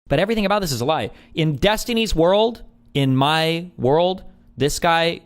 But everything about this is a lie. In Destiny's world, in my world, this guy,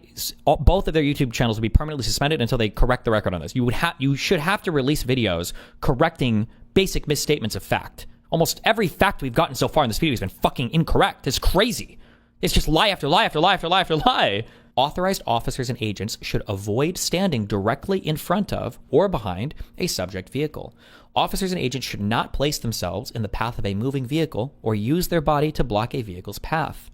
both of their YouTube channels will be permanently suspended until they correct the record on this. You should have to release videos correcting basic misstatements of fact. Almost every fact we've gotten so far in this video has been fucking incorrect. It's crazy. It's just lie after lie after lie after lie after lie. Authorized officers and agents should avoid standing directly in front of or behind a subject vehicle. Officers and agents should not place themselves in the path of a moving vehicle or use their body to block a vehicle's path.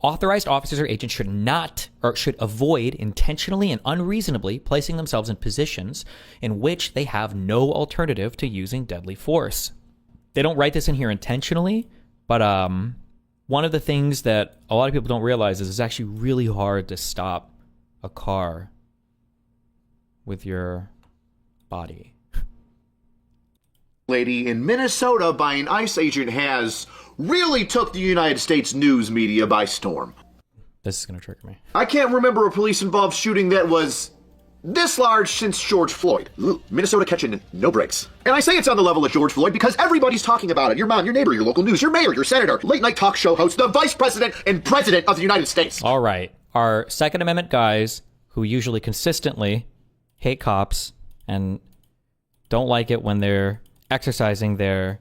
Authorized officers or agents should avoid intentionally and unreasonably placing themselves in positions in which they have no alternative to using deadly force. They don't write this in here intentionally, but one of the things that a lot of people don't realize is it's actually really hard to stop a car with your body. Lady in Minnesota by an ICE agent has really took the United States news media by storm. This is going to trigger me. I can't remember a police-involved shooting that was this large since George Floyd. Ooh, Minnesota catching no breaks. And I say it's on the level of George Floyd because everybody's talking about it. Your mom, your neighbor, your local news, your mayor, your senator, late-night talk show host, the vice president and president of the United States. All right. Our Second Amendment guys who usually consistently hate cops and don't like it when they're exercising their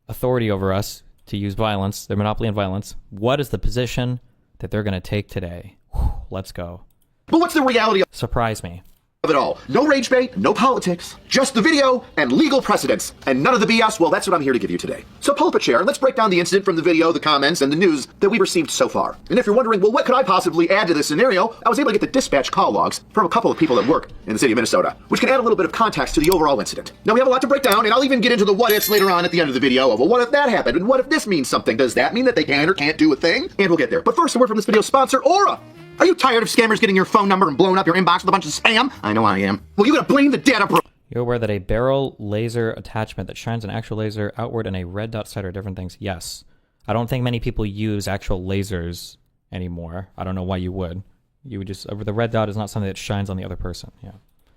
authority over us to use violence, their monopoly on violence. What is the position that they're going to take today? Whew, let's go. But what's the reality Surprise me. of it all? No rage bait, no politics, just the video and legal precedents, and none of the BS. Well, that's what I'm here to give you today. So pull up a chair and let's break down the incident from the video, the comments, and the news that we received so far. And if you're wondering, well, what could I possibly add to this scenario? I was able to get the dispatch call logs from a couple of people that work in the city of Minnesota, which can add a little bit of context to the overall incident. Now, we have a lot to break down, and I'll even get into the what-ifs later on at the end of the video of, well, what if that happened? And what if this means something? Does that mean that they can or can't do a thing? And we'll get there. But first, a word from this video's sponsor, Aura. Are you tired of scammers getting your phone number and blowing up your inbox with a bunch of spam? I know I am. Well, you gotta blame the data bro. You're aware that a barrel laser attachment that shines an actual laser outward and a red dot sight are different things? Yes. I don't think many people use actual lasers anymore. I don't know why you would. You would just, the red dot is not something that shines on the other person. Yeah.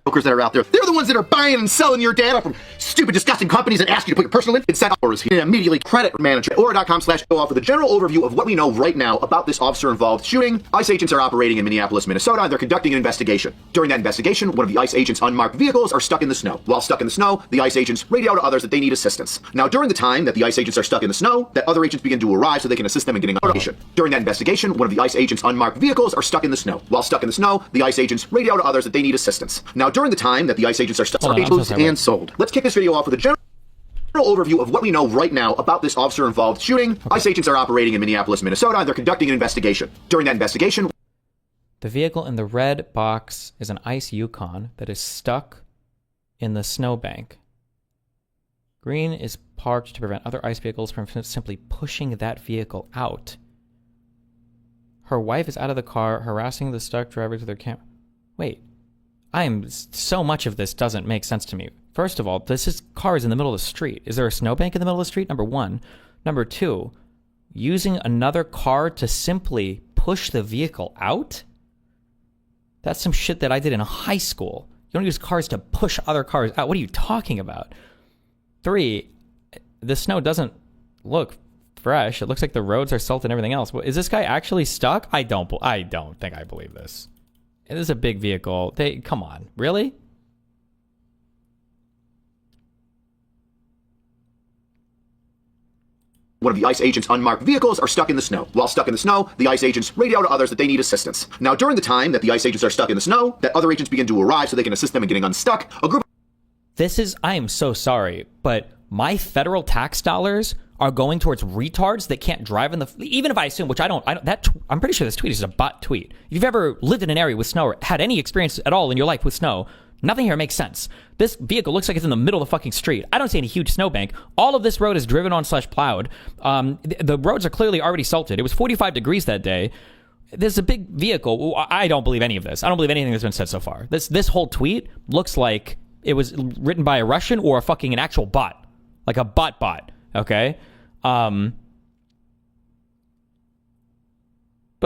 Brokers that are out there, they're the ones that are buying and selling your data from stupid, disgusting companies that ask you to put your personal info inside Aura's here. Immediately credit manager at Aura.com/go off with a general overview of what we know right now about this officer-involved shooting. ICE agents are operating in Minneapolis, Minnesota. They're conducting an investigation. During that investigation, one of the ICE agents' unmarked vehicles are stuck in the snow. While stuck in the snow, the ICE agents radio to others that they need assistance. Now, during the time that the ICE agents are stuck in the snow, that other agents begin to arrive so they can assist them in getting information. During that investigation, one of the ICE agents' unmarked vehicles are stuck in the snow. While stuck in the snow, the ICE agents radio to others that they need assistance. Now, during the time that the ICE agents are stuck and sold. Let's kick this video off with a general overview of what we know right now about this officer-involved shooting. Okay. ICE agents are operating in Minneapolis, Minnesota. They're conducting an investigation. During that investigation, the vehicle in the red box is an ICE Yukon that is stuck in the snowbank. Green is parked to prevent other ICE vehicles from simply pushing that vehicle out. Her wife is out of the car, harassing the stuck driver to their camera. Wait. So much of this doesn't make sense to me. First of all, car is in the middle of the street. Is there a snowbank in the middle of the street? Number one. Number two, using another car to simply push the vehicle out? That's some shit that I did in high school. You don't use cars to push other cars out. What are you talking about? Three, the snow doesn't look fresh. It looks like the roads are salted and everything else. Is this guy actually stuck? I don't think I believe this. It is a big vehicle. Come on, really? one of the ICE agents' unmarked vehicles are stuck in the snow. While stuck in the snow, the ICE agents radio to others that they need assistance. Now, during the time that the ICE agents are stuck in the snow, that other agents begin to arrive so they can assist them in getting unstuck, a group... I am so sorry, but my federal tax dollars are going towards retards that can't drive in the... Even if I assume, which I'm pretty sure this tweet is a bot tweet. If you've ever lived in an area with snow or had any experience at all in your life with snow, nothing here makes sense. This vehicle looks like it's in the middle of the fucking street. I don't see any huge snowbank. All of this road is driven on / plowed. The roads are clearly already salted. It was 45 degrees that day. This is a big vehicle. I don't believe any of this. I don't believe anything that's been said so far. This whole tweet looks like it was written by a Russian or an actual bot. Like a bot, okay? But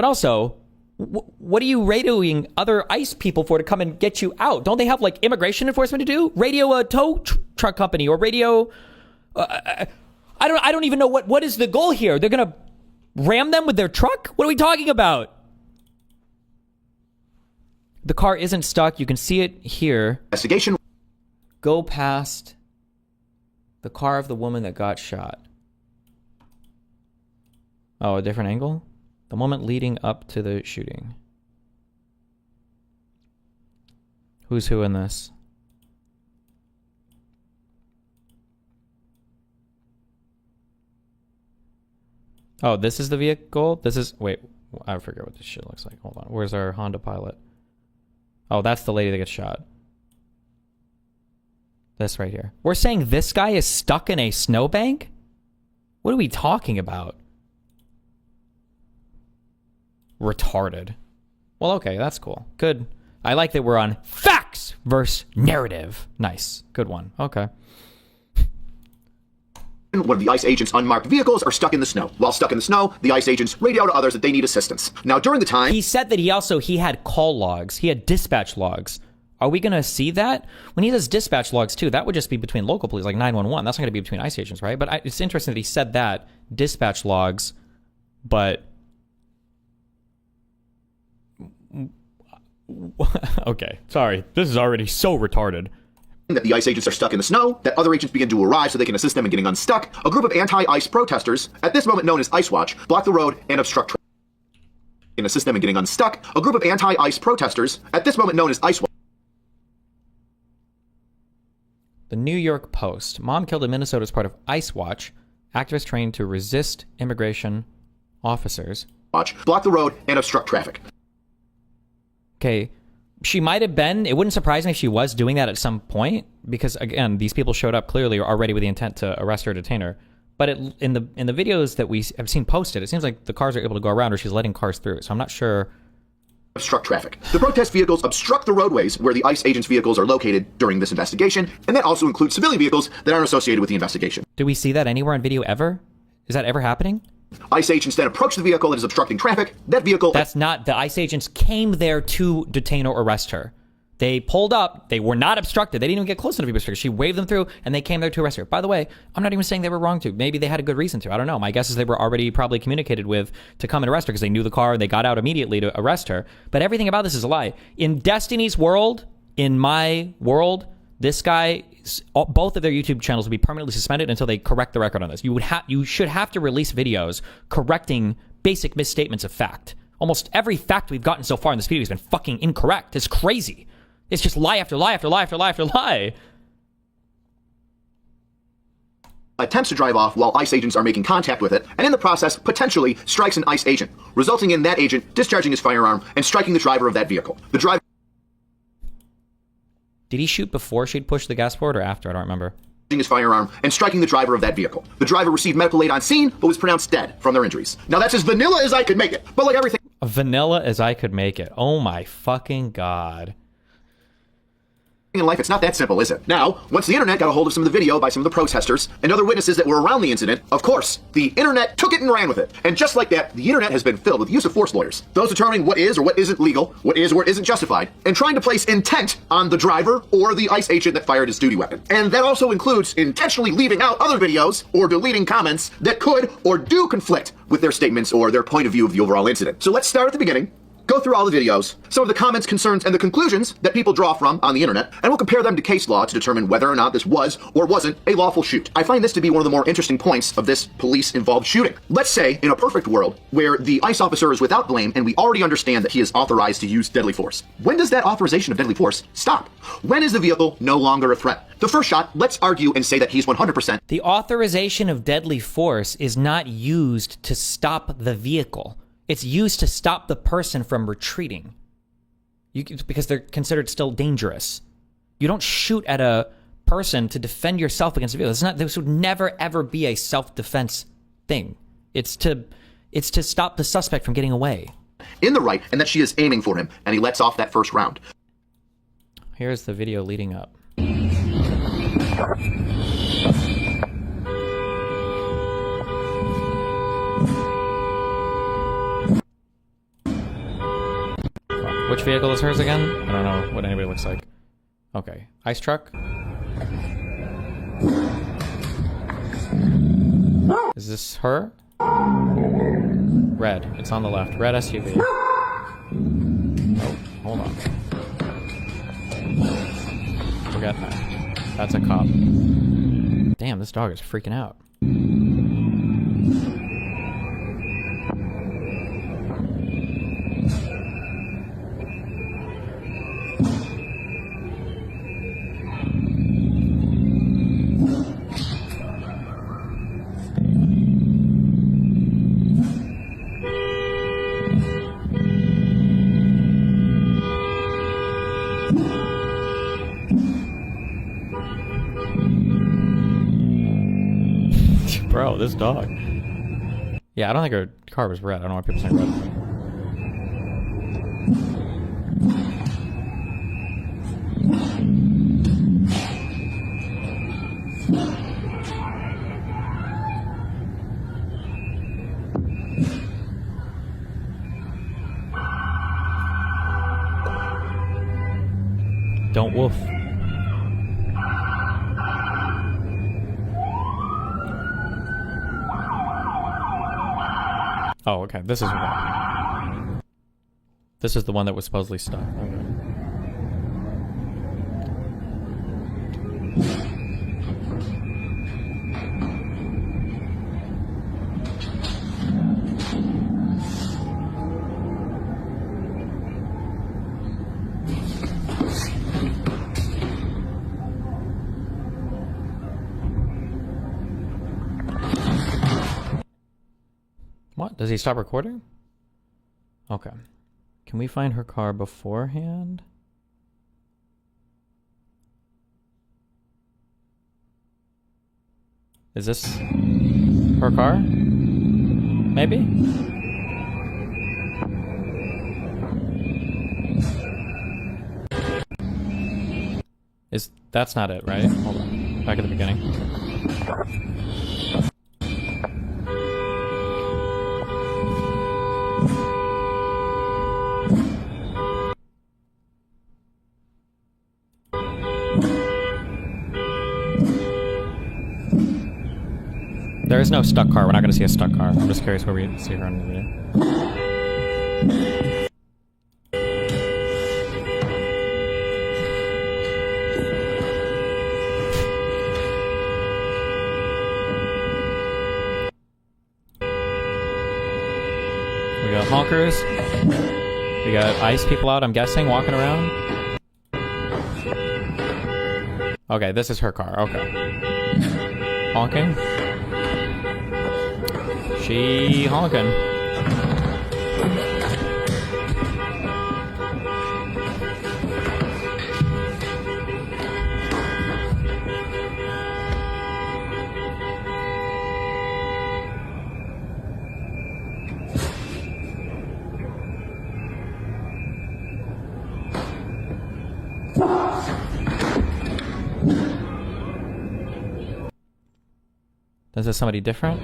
also, what are you radioing other ICE people for to come and get you out? Don't they have, like, immigration enforcement to do? Radio a tow truck company or radio... I don't even know what is the goal here. They're gonna ram them with their truck? What are we talking about? The car isn't stuck. You can see it here. Investigation. Go past the car of the woman that got shot. Oh, a different angle? The moment leading up to the shooting. Who's who in this? Oh, this is the vehicle? This is... Wait, I forget what this shit looks like. Hold on. Where's our Honda Pilot? Oh, that's the lady that gets shot. This right here. We're saying this guy is stuck in a snowbank? What are we talking about? Retarded. Well, okay, that's cool. Good. I like that we're on facts versus narrative. Nice. Good one. Okay. One of the ICE agents' unmarked vehicles are stuck in the snow. While stuck in the snow, the ICE agents radio to others that they need assistance. Now, during the time... He said that he had call logs. He had dispatch logs. Are we going to see that? When he does dispatch logs, too, that would just be between local police, like 911. That's not going to be between ICE agents, right? But it's interesting that he said that, dispatch logs, but... Okay, sorry. This is already so retarded. That the ICE agents are stuck in the snow, that other agents begin to arrive so they can assist them in getting unstuck. A group of anti-ICE protesters, at this moment known as ICE Watch, block the road and obstruct traffic. And assist them in getting unstuck. A group of anti-ICE protesters, at this moment known as ICE Watch. The New York Post. Mom killed in Minnesota as part of ICE Watch. Activists trained to resist immigration officers. Watch, block the road and obstruct traffic. Okay. She might have been. It wouldn't surprise me if she was doing that at some point, because again, these people showed up clearly already with the intent to arrest her or detain her. But in the videos that we have seen posted, it seems like the cars are able to go around, or she's letting cars through. So I'm not sure. Obstruct traffic. The protest vehicles obstruct the roadways where the ICE agents' vehicles are located during this investigation, and that also includes civilian vehicles that aren't associated with the investigation. Do we see that anywhere on video ever? Is that ever happening? ICE agents then approach the vehicle that is obstructing traffic. That vehicle... That's not... The ICE agents came there to detain or arrest her. They pulled up. They were not obstructed. They didn't even get close enough to be obstructed. She waved them through, and they came there to arrest her. By the way, I'm not even saying they were wrong to. Maybe they had a good reason to. I don't know. My guess is they were already probably communicated with to come and arrest her because they knew the car. They got out immediately to arrest her. But everything about this is a lie. In Destiny's world, in my world, this guy... Both of their YouTube channels will be permanently suspended until they correct the record on this. You should have to release videos correcting basic misstatements of fact. Almost every fact we've gotten so far in this video has been fucking incorrect. It's crazy. It's just lie after lie after lie after lie after lie. Attempts to drive off while ICE agents are making contact with it, and in the process, potentially strikes an ICE agent, resulting in that agent discharging his firearm and striking the driver of that vehicle. The driver... Did he shoot before she'd pushed the gas forward or after? I don't remember. His firearm and striking the driver of that vehicle. The driver received medical aid on scene, but was pronounced dead from their injuries. Now that's as vanilla as I could make it, but like everything... Vanilla as I could make it. Oh my fucking god. In life, it's not that simple, is it? Now, once the internet got a hold of some of the video by some of the protesters and other witnesses that were around the incident, of course, the internet took it and ran with it. And just like that, the internet has been filled with use of force lawyers. Those determining what is or what isn't legal, what is or isn't justified, and trying to place intent on the driver or the ICE agent that fired his duty weapon. And that also includes intentionally leaving out other videos or deleting comments that could or do conflict with their statements or their point of view of the overall incident. So let's start at the beginning. Go through all the videos, some of the comments, concerns, and the conclusions that people draw from on the internet, and we'll compare them to case law to determine whether or not this was or wasn't a lawful shoot. I find this to be one of the more interesting points of this police-involved shooting. Let's say, in a perfect world, where the ICE officer is without blame and we already understand that he is authorized to use deadly force. When does that authorization of deadly force stop? When is the vehicle no longer a threat? The first shot, let's argue and say that he's 100%. The authorization of deadly force is not used to stop the vehicle. It's used to stop the person from retreating because they're considered still dangerous. You don't shoot at a person to defend yourself against a vehicle. This would never, ever be a self-defense thing. It's to stop the suspect from getting away. In the right, and that she is aiming for him, and he lets off that first round. Here's the video leading up. Which vehicle is hers again? I don't know what anybody looks like. Okay. Ice truck? Is this her? Red. It's on the left. Red SUV. Oh, hold on. Forget that. That's a cop. Damn, this dog is freaking out. Bro, this dog. Yeah, I don't think her car was red. I don't know why people say red. Don't woof. Oh, okay. This is one. This is the one that was supposedly stuck. Okay. What? Does he stop recording? Okay. Can we find her car beforehand? Is this her car? Maybe? That's not it, right? Hold on. Back at the beginning. There is no stuck car. We're not going to see a stuck car. I'm just curious where we see her in the video. We got honkers. We got ice people out, I'm guessing, walking around. Okay, this is her car. Okay. Honking. She honking. Is this somebody different?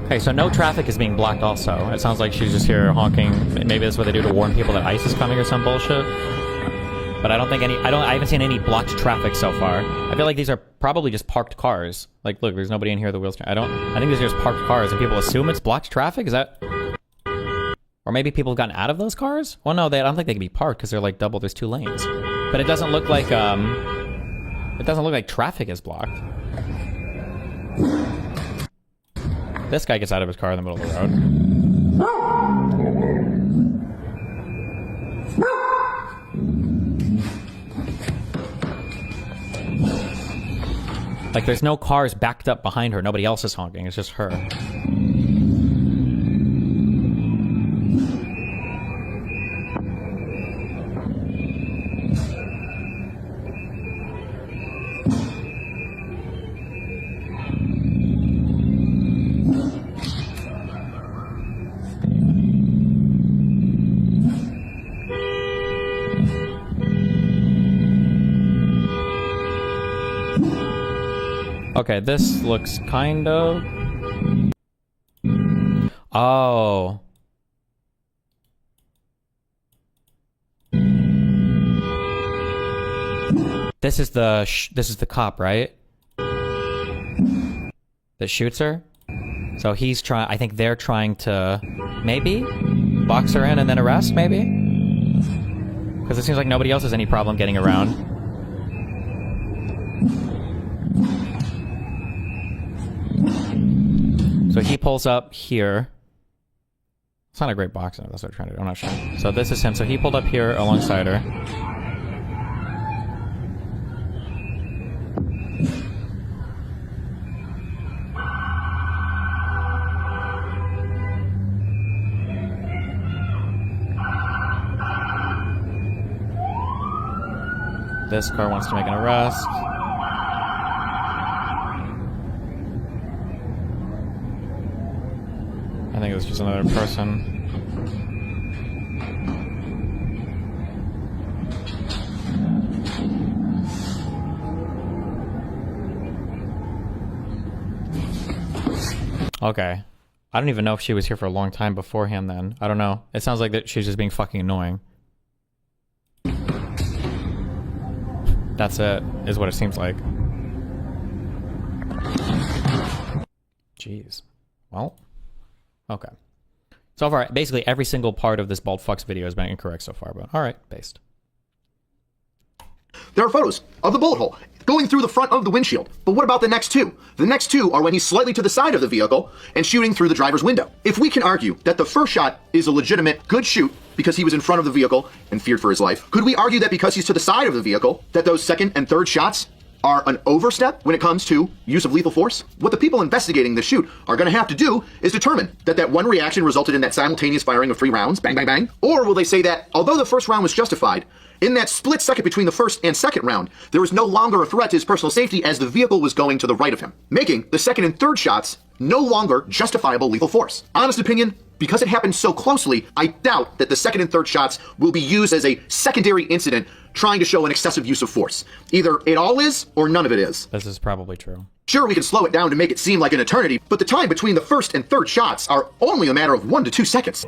Okay, so no traffic is being blocked also. It sounds like she's just here honking. Maybe that's what they do to warn people that ICE is coming or some bullshit. But I don't think I haven't seen any blocked traffic so far. I feel like these are probably just parked cars. Like, look, there's nobody in here with the wheels. I think these are just parked cars and people assume it's blocked traffic. Is that? Or maybe people have gotten out of those cars? Well, no, I don't think they can be parked because they're like double, there's 2 lanes. But it doesn't look like, traffic is blocked. This guy gets out of his car in the middle of the road. Like, there's no cars backed up behind her. Nobody else is honking. It's just her. Okay, this looks kind of... Oh. This is the cop, right? That shoots her? So he's trying... I think they're trying to... maybe? Box her in and then arrest, maybe? Because it seems like nobody else has any problem getting around. So he pulls up here. It's not a great boxing, that's what I'm trying to do. I'm not sure. So this is him. So he pulled up here alongside her. This car wants to make an arrest. I think it was just another person. Okay. I don't even know if she was here for a long time beforehand then. I don't know. It sounds like that she's just being fucking annoying. That's it, is what it seems like. Jeez. Well, okay. So far, basically every single part of this bald fucks video has been incorrect so far, but alright, based. There are photos of the bullet hole going through the front of the windshield. But what about the next two? The next two are when he's slightly to the side of the vehicle and shooting through the driver's window. If we can argue that the first shot is a legitimate good shoot because he was in front of the vehicle and feared for his life, could we argue that because he's to the side of the vehicle, that those second and third shots are an overstep when it comes to use of lethal force? What the people investigating the shoot are going to have to do is determine that that one reaction resulted in that simultaneous firing of 3 rounds, bang, bang, bang, or will they say that although the first round was justified, in that split second between the first and second round, there was no longer a threat to his personal safety as the vehicle was going to the right of him, making the second and third shots no longer justifiable lethal force. Honest opinion, because it happened so closely, I doubt that the second and third shots will be used as a secondary incident trying to show an excessive use of force. Either it all is, or none of it is. This is probably true. Sure, we can slow it down to make it seem like an eternity, but the time between the first and third shots are only a matter of 1 to 2 seconds.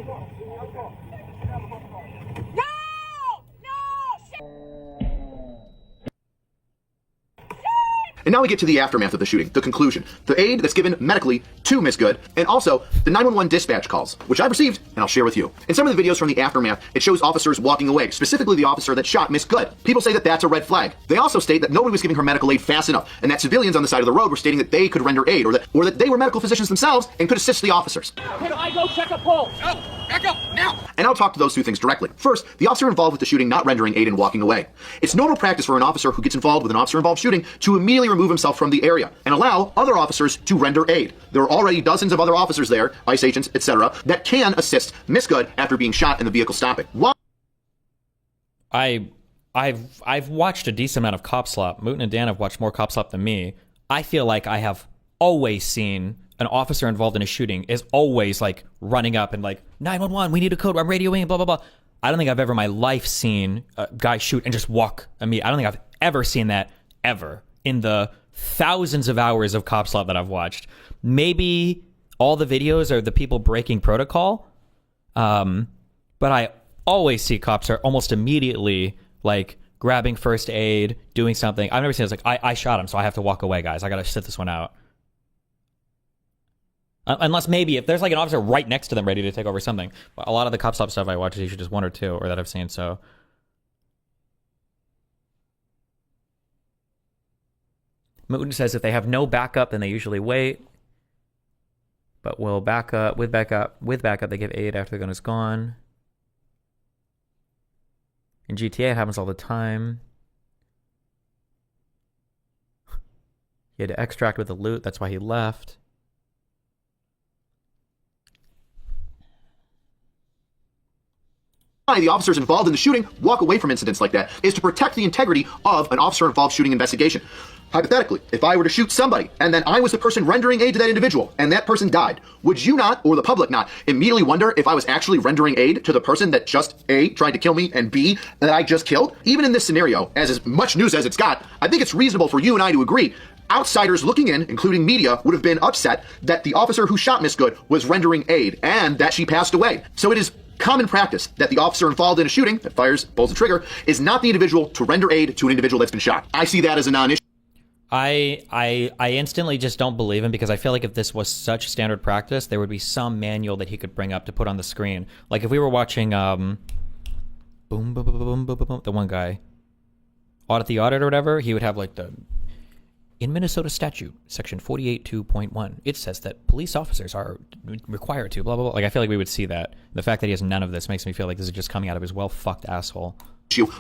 And now we get to the aftermath of the shooting, the conclusion, the aid that's given medically to Miss Good, and also the 911 dispatch calls, which I've received and I'll share with you. In some of the videos from the aftermath, it shows officers walking away, specifically the officer that shot Miss Good. People say that that's a red flag. They also state that nobody was giving her medical aid fast enough, and that civilians on the side of the road were stating that they could render aid, or that they were medical physicians themselves and could assist the officers. Can I go check a pulse? No, back up, now! And I'll talk to those two things directly. First, the officer involved with the shooting not rendering aid and walking away. It's normal practice for an officer who gets involved with an officer-involved shooting to immediately remove himself from the area and allow other officers to render aid. There are already dozens of other officers there, ICE agents, etc., that can assist Miss Good after being shot and the vehicle stopping. Why? I've watched a decent amount of Cop Slop. Mooten and Dan have watched more Cop Slop than me. I feel like I have always seen an officer involved in a shooting is always like running up and like 911, we need a code, I'm radioing, blah blah blah. I don't think I've ever in my life seen a guy shoot and just walk immediately. I don't think I've ever seen that ever in the thousands of hours of Cop Slop that I've watched. Maybe all the videos are the people breaking protocol, but I always see cops are almost immediately like grabbing first aid, doing something. I've never seen it's like I shot him, so I have to walk away, guys. I gotta sit this one out. Unless maybe if there's like an officer right next to them ready to take over something. But a lot of the Cop Stop stuff I watch is usually just 1 or 2 or that I've seen, so. Mooten says if they have no backup, then they usually wait. But will back up, with backup, they give aid after the gun is gone. In GTA, it happens all the time. He had to extract with the loot, that's why he left. The officers involved in the shooting walk away from incidents like that is to protect the integrity of an officer-involved shooting investigation. Hypothetically, if I were to shoot somebody and then I was the person rendering aid to that individual and that person died, would you not, or the public not, immediately wonder if I was actually rendering aid to the person that just A, tried to kill me, and B, that I just killed? Even in this scenario, as much news as it's got, I think it's reasonable for you and I to agree outsiders looking in, including media, would have been upset that the officer who shot Miss Good was rendering aid and that she passed away. So it is common practice that the officer involved in a shooting that pulls the trigger is not the individual to render aid to an individual that's been shot. I see that as a non-issue. I instantly just don't believe him, because I feel like if this was such standard practice, there would be some manual that he could bring up to put on the screen. Like if we were watching boom, boom, boom, boom, boom, boom, the one guy, Audit the Audit or whatever, he would have like in Minnesota statute, section 48.2.1, it says that police officers are required to blah, blah, blah. Like I feel like we would see that. The fact that he has none of this makes me feel like this is just coming out of his well-fucked asshole.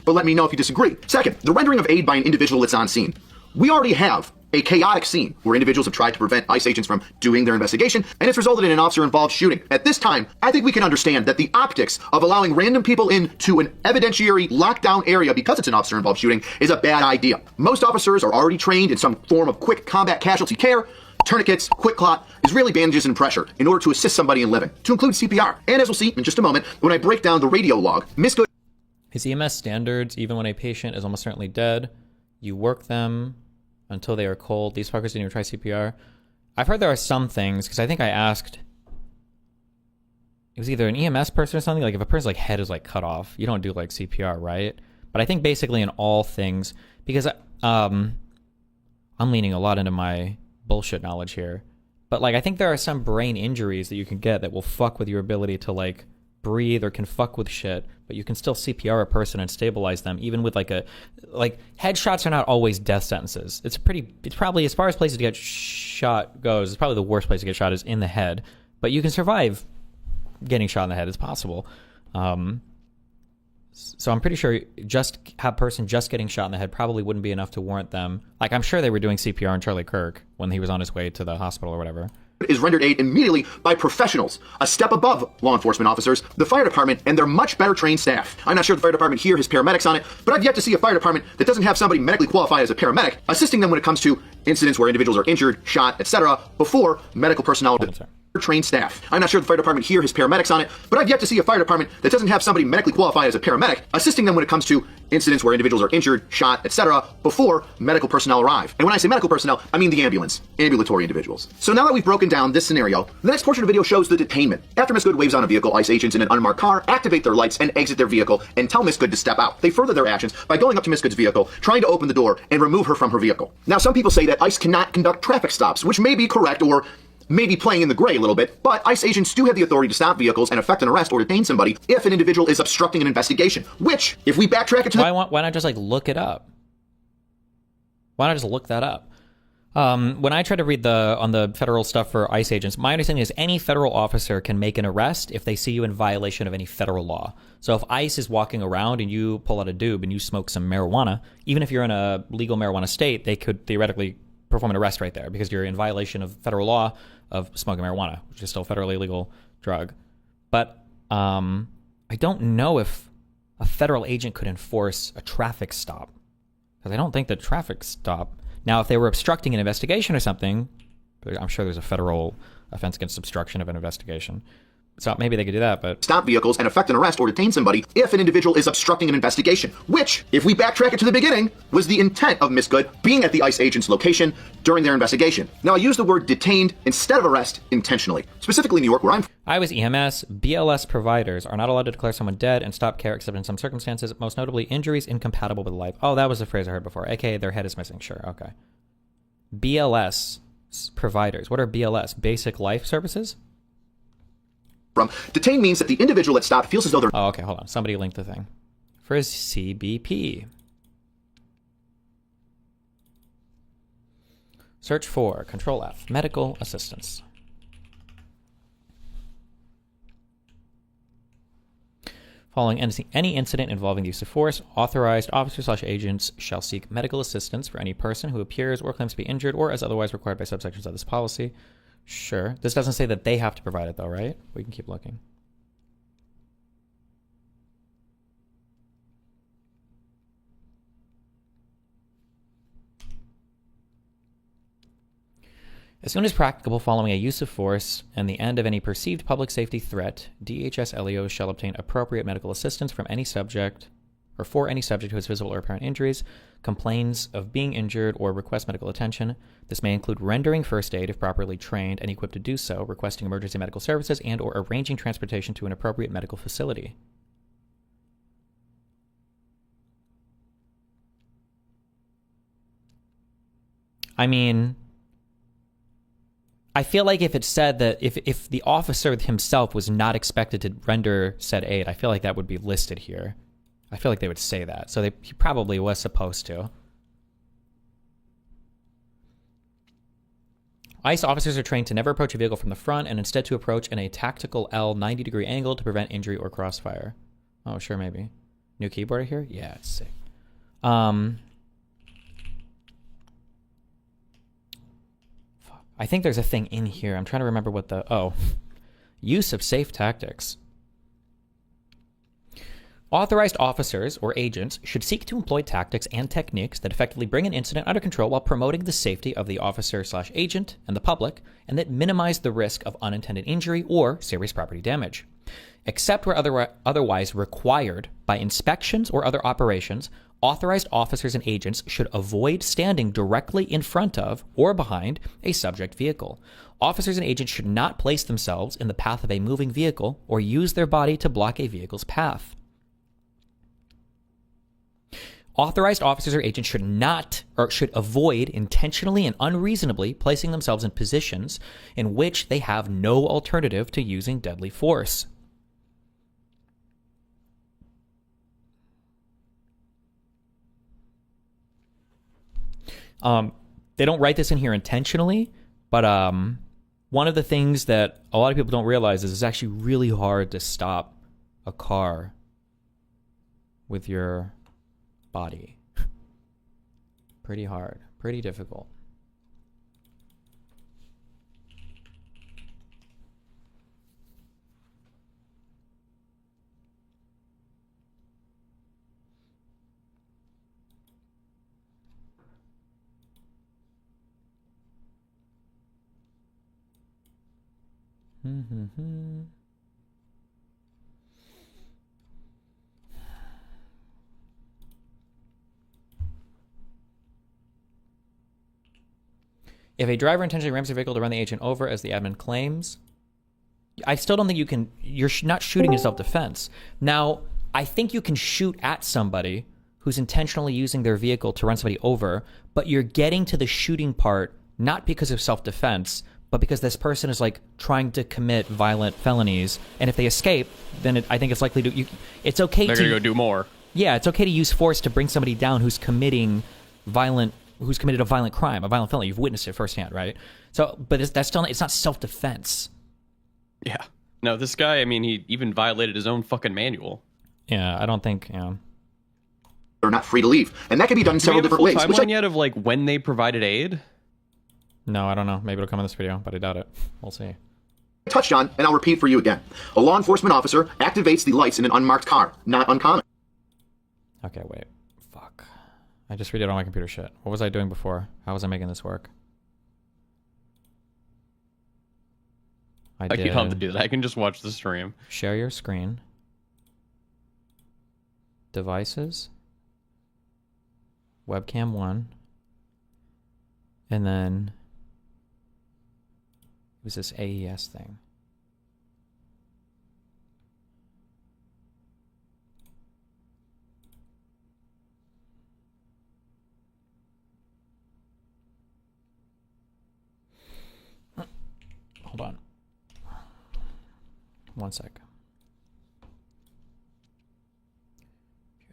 But let me know if you disagree. Second, the rendering of aid by an individual that's on scene. We already have a chaotic scene where individuals have tried to prevent ICE agents from doing their investigation, and it's resulted in an officer-involved shooting. At this time, I think we can understand that the optics of allowing random people into an evidentiary lockdown area because it's an officer-involved shooting is a bad idea. Most officers are already trained in some form of quick combat casualty care. Tourniquets, quick clot, Israeli bandages, and pressure in order to assist somebody in living, to include CPR. And as we'll see in just a moment, when I break down the radio log, Miss Good... His EMS standards, even when a patient is almost certainly dead, you work them until they are cold. These fuckers didn't even try CPR. I've heard there are some things, because I think I asked, it was either an EMS person or something, like if a person's like head is like cut off, you don't do like CPR, right? But I think basically in all things, because I'm leaning a lot into my bullshit knowledge here, but like I think there are some brain injuries that you can get that will fuck with your ability to like breathe or can fuck with shit, but you can still CPR a person and stabilize them, even with like headshots are not always death sentences. It's probably, as far as places to get shot goes, it's probably the worst place to get shot is in the head, but you can survive getting shot in the head. It's possible. So I'm pretty sure a person just getting shot in the head probably wouldn't be enough to warrant them. Like I'm sure they were doing CPR on Charlie Kirk when he was on his way to the hospital or whatever. Is rendered aid immediately by professionals, a step above law enforcement officers, the fire department, and their much better trained staff. I'm not sure the fire department here has paramedics on it, but I've yet to see a fire department that doesn't have somebody medically qualified as a paramedic assisting them when it comes to incidents where individuals are injured, shot, etc. before medical personnel trained staff. I'm not sure the fire department here has paramedics on it, but I've yet to see a fire department that doesn't have somebody medically qualified as a paramedic assisting them when it comes to incidents where individuals are injured, shot, etc. before medical personnel arrive. And when I say medical personnel, I mean the ambulatory individuals. So now that we've broken down this scenario, the next portion of the video shows the detainment. After Miss Good waves on a vehicle, ICE agents in an unmarked car activate their lights and exit their vehicle and tell Miss Good to step out. They further their actions by going up to Miss Good's vehicle, trying to open the door and remove her from her vehicle. Now, some people say that ICE cannot conduct traffic stops, which may be correct or maybe playing in the gray a little bit, but ICE agents do have the authority to stop vehicles and effect an arrest or detain somebody if an individual is obstructing an investigation, which, if we backtrack it to why not just like look it up? Why not just look that up? When I try to read on the federal stuff for ICE agents, my understanding is any federal officer can make an arrest if they see you in violation of any federal law. So if ICE is walking around and you pull out a doob and you smoke some marijuana, even if you're in a legal marijuana state, they could theoretically perform an arrest right there because you're in violation of federal law of smoking marijuana, which is still a federally legal drug. But I don't know if a federal agent could enforce a traffic stop, because I don't think the traffic stop... Now, if they were obstructing an investigation or something, I'm sure there's a federal offense against obstruction of an investigation. So maybe they could do that, but... Stop vehicles and effect an arrest or detain somebody if an individual is obstructing an investigation, which, if we backtrack it to the beginning, was the intent of Miss Good being at the ICE agent's location during their investigation. Now, I use the word detained instead of arrest intentionally, specifically in New York, where I'm... I was EMS. BLS providers are not allowed to declare someone dead and stop care except in some circumstances, most notably injuries incompatible with life. Oh, that was a phrase I heard before, aka their head is missing. Sure, okay. BLS providers. What are BLS? Basic life services? From detain means that the individual that stopped feels as though they're... Oh, okay, hold on. Somebody linked the thing. For CBP. Search for Control F. Medical assistance. Following any incident involving the use of force, authorized officers/agents shall seek medical assistance for any person who appears or claims to be injured or as otherwise required by subsections of this policy. Sure. This doesn't say that they have to provide it, though, right? We can keep looking. As soon as practicable following a use of force and the end of any perceived public safety threat, DHS LEOs shall obtain appropriate medical assistance from any subject or for any subject who has visible or apparent injuries, complains of being injured, or requests medical attention. This may include rendering first aid if properly trained and equipped to do so, requesting emergency medical services, and or arranging transportation to an appropriate medical facility. I mean, I feel like if it said that if the officer himself was not expected to render said aid, I feel like that would be listed here. I feel like they would say that. So he probably was supposed to. ICE officers are trained to never approach a vehicle from the front and instead to approach in a tactical L 90-degree angle to prevent injury or crossfire. Oh, sure, maybe. New keyboard here? Yeah, it's sick. I think there's a thing in here. I'm trying to remember what the... Oh. Use of safe tactics. Authorized officers or agents should seek to employ tactics and techniques that effectively bring an incident under control while promoting the safety of the officer/agent and the public, and that minimize the risk of unintended injury or serious property damage. Except where otherwise required by inspections or other operations, authorized officers and agents should avoid standing directly in front of or behind a subject vehicle. Officers and agents should not place themselves in the path of a moving vehicle or use their body to block a vehicle's path. Authorized officers or agents should avoid intentionally and unreasonably placing themselves in positions in which they have no alternative to using deadly force. They don't write this in here intentionally, but one of the things that a lot of people don't realize is it's actually really hard to stop a car with your body. Pretty hard, pretty difficult. If a driver intentionally rams a vehicle to run the agent over, as the admin claims, I still don't think you can. You're not shooting in self-defense. Now, I think you can shoot at somebody who's intentionally using their vehicle to run somebody over, but you're getting to the shooting part not because of self-defense, but because this person is like trying to commit violent felonies, and if they escape, then I think it's likely to. It's okay. They're gonna go do more. Yeah, it's okay to use force to bring somebody down who's committed a violent crime, a violent felony. You've witnessed it firsthand, right? So, but that's still it's not self-defense. Yeah. No, this guy. I mean, he even violated his own fucking manual. Yeah, I don't think. They're not free to leave, and that can be done in several different ways. Do we have a full timeline yet of like when they provided aid? No, I don't know. Maybe it'll come in this video, but I doubt it. We'll see. Touched on, and I'll repeat for you again. A law enforcement officer activates the lights in an unmarked car. Not uncommon. Okay, wait. Fuck. I just redid all my computer shit. What was I doing before? How was I making this work? I keep on to do that. I can just watch the stream. Share your screen. Devices. Webcam 1. And then it was this AES thing. Hold on. One sec.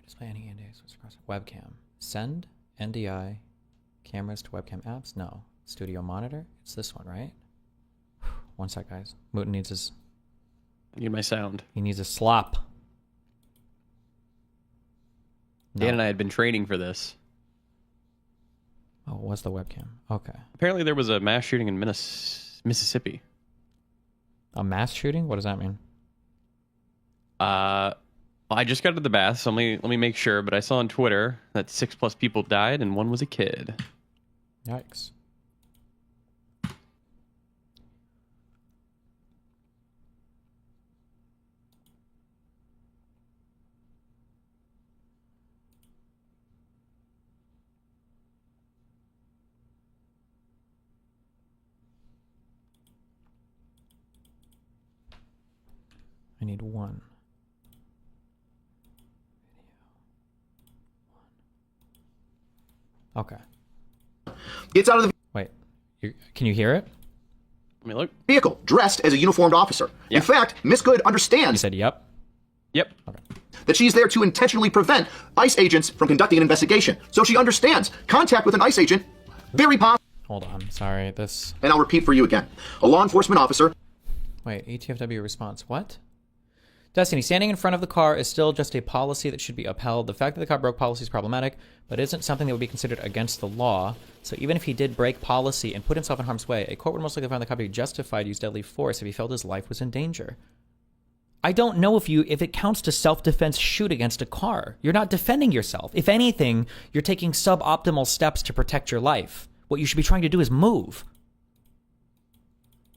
Display any index. Webcam. Send NDI. Cameras to webcam apps? No. Studio monitor? It's this one, right? One sec, guys. Mooten needs his... I need my sound. He needs a slop. No. Dan and I had been training for this. Oh, what's the webcam? Okay. Apparently there was a mass shooting in Mississippi. A mass shooting? What does that mean? I just got to the bath, so let me make sure, but I saw on Twitter that 6+ people died and 1 was a kid. Yikes. need one. Okay. Gets out of the Wait. Can you hear it? Let me look. vehicle dressed as a uniformed officer. Yeah. In fact, Miss Good He understands said, yep. Yep. that she's there to intentionally prevent ICE agents from conducting an investigation. So she understands contact with an ICE agent, very possible. Hold on. Sorry. This. And I'll repeat for you again. A law enforcement officer. Wait. ATFW response. What? Destiny, standing in front of the car is still just a policy that should be upheld. The fact that the car broke policy is problematic, but isn't something that would be considered against the law. So even if he did break policy and put himself in harm's way, a court would most likely find the cop to be justified to use deadly force if he felt his life was in danger. I don't know if it counts to self-defense shoot against a car. You're not defending yourself. If anything, you're taking suboptimal steps to protect your life. What you should be trying to do is move.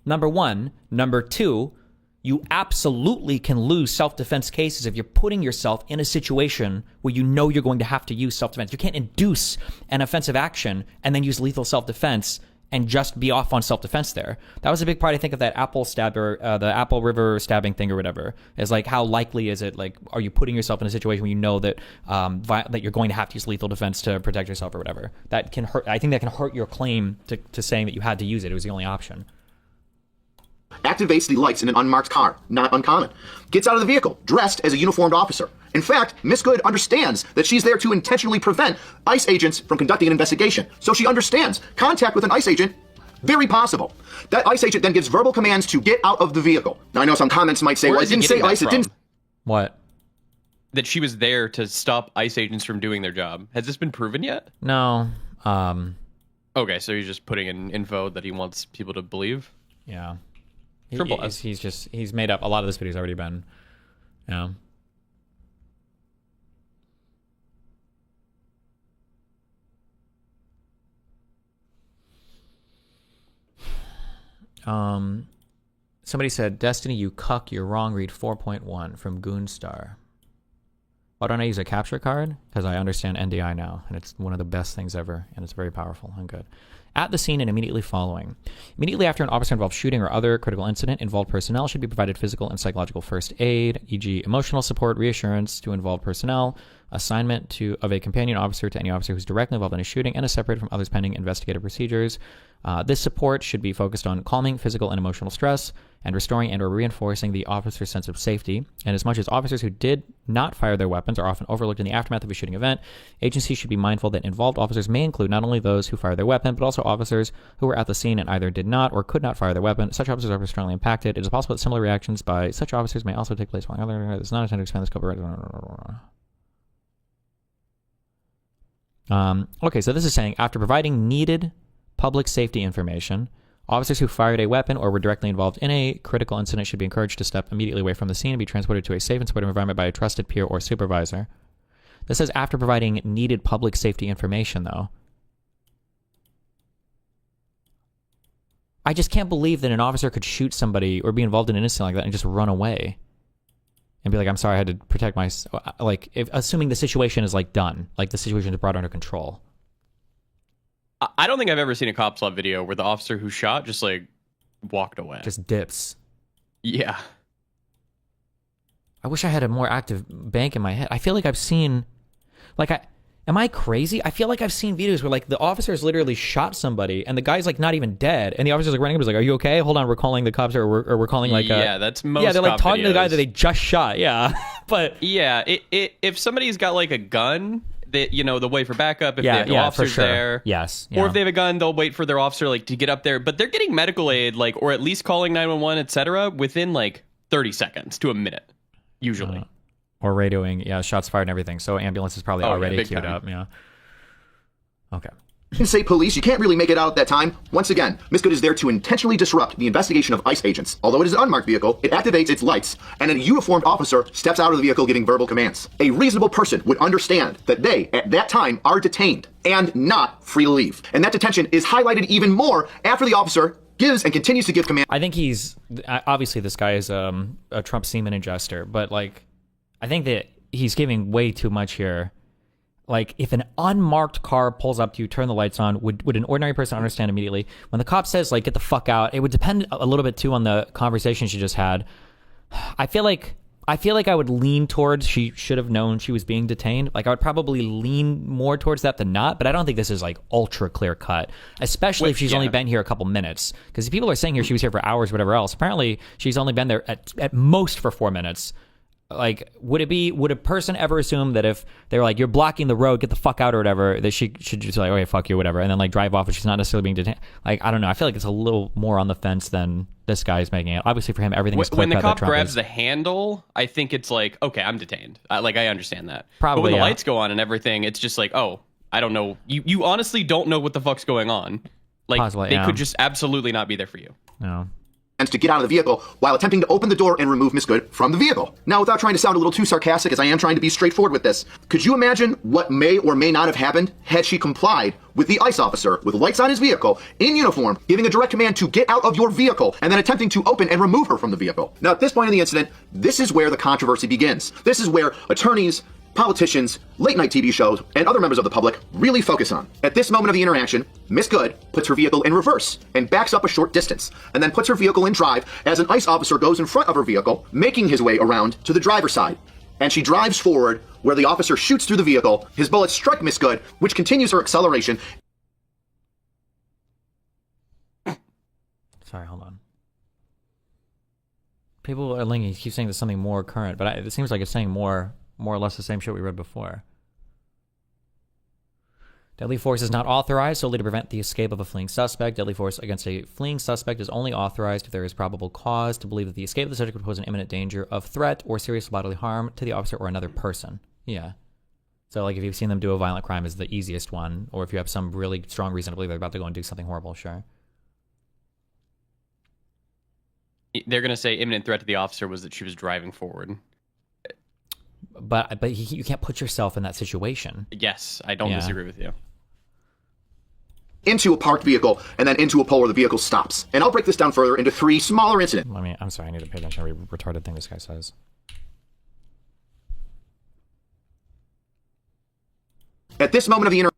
Number one. Number two, you absolutely can lose self-defense cases if you're putting yourself in a situation where you know you're going to have to use self-defense. You can't induce an offensive action and then use lethal self-defense and just be off on self-defense there. That was a big part, I think, of that Apple the Apple River stabbing thing or whatever. Is like, how likely is it, like, are you putting yourself in a situation where you know that that you're going to have to use lethal defense to protect yourself or whatever? That can hurt. I think that can hurt your claim to saying that you had to use it. It was the only option. Activates the lights in an unmarked car. Not uncommon. Gets out of the vehicle dressed as a uniformed officer. In fact, Miss Good understands that she's there to intentionally prevent ICE agents from conducting an investigation. So she understands contact with an ICE agent, very possible. That ICE agent then gives verbal commands to get out of the vehicle. Now, I know some comments might say, Where well, it is he didn't say getting that ICE, it didn't. What? That she was there to stop ICE agents from doing their job. Has this been proven yet? No. Okay, so he's just putting in info that he wants people to believe. Yeah. Triple S. He's made up. A lot of this video's already been, yeah. Somebody said, Destiny, you cuck, you're wrong, read 4.1 from Goonstar. Why don't I use a capture card? Because I understand NDI now, and it's one of the best things ever, and it's very powerful and good. At the scene and immediately following. Immediately after an officer-involved shooting or other critical incident, involved personnel should be provided physical and psychological first aid, e.g. emotional support, reassurance to involved personnel, assignment of a companion officer to any officer who's directly involved in a shooting, and is separated from others pending investigative procedures. This support should be focused on calming physical and emotional stress and restoring and or reinforcing the officer's sense of safety. And as much as officers who did not fire their weapons are often overlooked in the aftermath of a shooting event, agencies should be mindful that involved officers may include not only those who fired their weapon, but also officers who were at the scene and either did not or could not fire their weapon. Such officers are strongly impacted. It is possible that similar reactions by such officers may also take place while other. It's not intended to expand the scope of. Okay, so this is saying, after providing needed public safety information, officers who fired a weapon or were directly involved in a critical incident should be encouraged to step immediately away from the scene and be transported to a safe and supportive environment by a trusted peer or supervisor. This says after providing needed public safety information, though. I just can't believe that an officer could shoot somebody or be involved in an incident like that and just run away and be like, I'm sorry, I had to protect my... Like, assuming the situation is, like, done. Like, the situation is brought under control. I don't think I've ever seen a cops law video where the officer who shot just, like, walked away. Just dips. Yeah. I wish I had a more active bank in my head. I feel like I've seen... Like, am I crazy? I feel like I've seen videos where, like, the officers literally shot somebody and the guy's, like, not even dead. And the officer's, like, running up. He's like, are you okay? Hold on, we're calling the cops or we're calling, like... Yeah, that's most Yeah, they're, like, talking videos. to the guy that they just shot. Yeah. But... Yeah, if somebody's got, like, a gun... they'll wait for backup if the for officer's sure. there. Yes. Or if they have a gun, they'll wait for their officer like to get up there. But they're getting medical aid, like, or at least calling 911, etc., within like 30 seconds to a minute, usually. Or radioing, shots fired and everything. So ambulance is probably already queued up. Yeah. Okay. Say police, you can't really make it out at that time. Once again, Miss Good is there to intentionally disrupt the investigation of ICE agents. Although it is an unmarked vehicle, it activates its lights, and a uniformed officer steps out of the vehicle giving verbal commands. A reasonable person would understand that they, at that time, are detained and not free to leave. And that detention is highlighted even more after the officer gives and continues to give commands. I think obviously this guy is a Trump semen ingester, but like, I think that he's giving way too much here. Like, if an unmarked car pulls up to you, turn the lights on, would an ordinary person understand immediately? When the cop says, like, get the fuck out, it would depend a little bit, too, on the conversation she just had. I feel like I feel like I would lean towards she should have known she was being detained. Like, I would probably lean more towards that than not, but I don't think this is like ultra clear cut, especially if she's only been here a couple minutes. Because people are saying here she was here for hours, whatever else. Apparently, she's only been there at most for 4 minutes. Like, would a person ever assume that if they were like, you're blocking the road, get the fuck out or whatever, that she should just like, okay, fuck you, whatever, and then like drive off, but she's not necessarily being detained? Like, I don't know. I feel like it's a little more on the fence than this guy is making it. Obviously, for him, everything is clear. When the cop grabs the handle, I think it's like, okay, I'm detained. I understand that. Probably, but when the lights go on and everything, it's just like, oh, I don't know. You honestly don't know what the fuck's going on. Like, Possibly, they could just absolutely not be there for you. No. To get out of the vehicle while attempting to open the door and remove Miss Good from the vehicle. Now, without trying to sound a little too sarcastic, as I am trying to be straightforward with this, could you imagine what may or may not have happened had she complied with the ICE officer with lights on his vehicle, in uniform, giving a direct command to get out of your vehicle, and then attempting to open and remove her from the vehicle? Now, at this point in the incident, this is where the controversy begins. This is where attorneys, politicians, late-night TV shows, and other members of the public really focus on. At this moment of the interaction, Miss Good puts her vehicle in reverse and backs up a short distance, and then puts her vehicle in drive as an ICE officer goes in front of her vehicle, making his way around to the driver's side. And she drives forward where the officer shoots through the vehicle. His bullets strike Miss Good, which continues her acceleration. Sorry, hold on. People are linking. He keeps saying there's something more current, but it seems like it's saying more or less the same shit we read before. Deadly force is not authorized solely to prevent the escape of a fleeing suspect. Deadly force against a fleeing suspect is only authorized if there is probable cause to believe that the escape of the subject would pose an imminent danger of threat or serious bodily harm to the officer or another person. Yeah. So, like, if you've seen them do a violent crime is the easiest one, or if you have some really strong reason to believe they're about to go and do something horrible, sure. They're going to say imminent threat to the officer was that she was driving forward. But you can't put yourself in that situation. Yes, I don't disagree with you. Into a parked vehicle, and then into a pole where the vehicle stops. And I'll break this down further into 3 smaller incidents. I'm sorry, I need to pay attention to every retarded thing this guy says. At this moment of the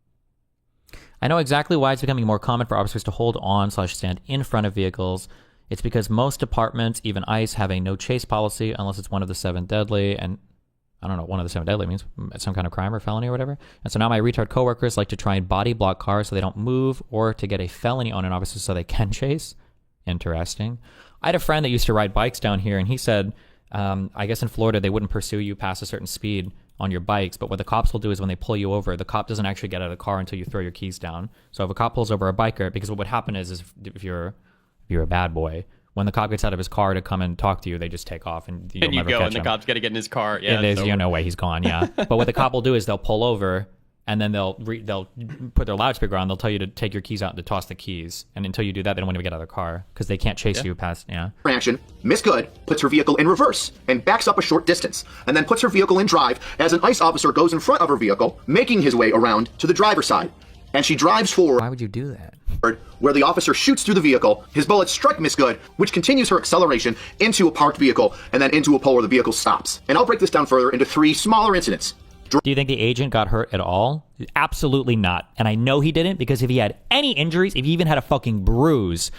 I know exactly why it's becoming more common for officers to hold on/stand in front of vehicles. It's because most departments, even ICE, have a no chase policy unless it's one of the 7 deadly, and I don't know, one of the 7 deadly means some kind of crime or felony or whatever. And so now my retard coworkers like to try and body block cars so they don't move, or to get a felony on an officer so they can chase. Interesting. I had a friend that used to ride bikes down here, and he said, I guess in Florida they wouldn't pursue you past a certain speed on your bikes, but what the cops will do is when they pull you over, the cop doesn't actually get out of the car until you throw your keys down. So if a cop pulls over a biker, because what would happen is if you're a bad boy, when the cop gets out of his car to come and talk to you, they just take off and you'll never catch him. And the cop's got to get in his car. Yeah, there's no way he's gone. Yeah, but what the cop will do is they'll pull over and then they'll put their loudspeaker on. They'll tell you to take your keys out and to toss the keys. And until you do that, they don't want to get out of the car because they can't chase you past. Yeah. Action. Miss Good puts her vehicle in reverse and backs up a short distance, and then puts her vehicle in drive as an ICE officer goes in front of her vehicle, making his way around to the driver's side. And she drives forward. Why would you do that? Where the officer shoots through the vehicle. His bullets strike Miss Good, which continues her acceleration into a parked vehicle and then into a pole where the vehicle stops. And I'll break this down further into 3 smaller incidents. Do you think the agent got hurt at all? Absolutely not. And I know he didn't, because if he had any injuries, if he even had a fucking bruise,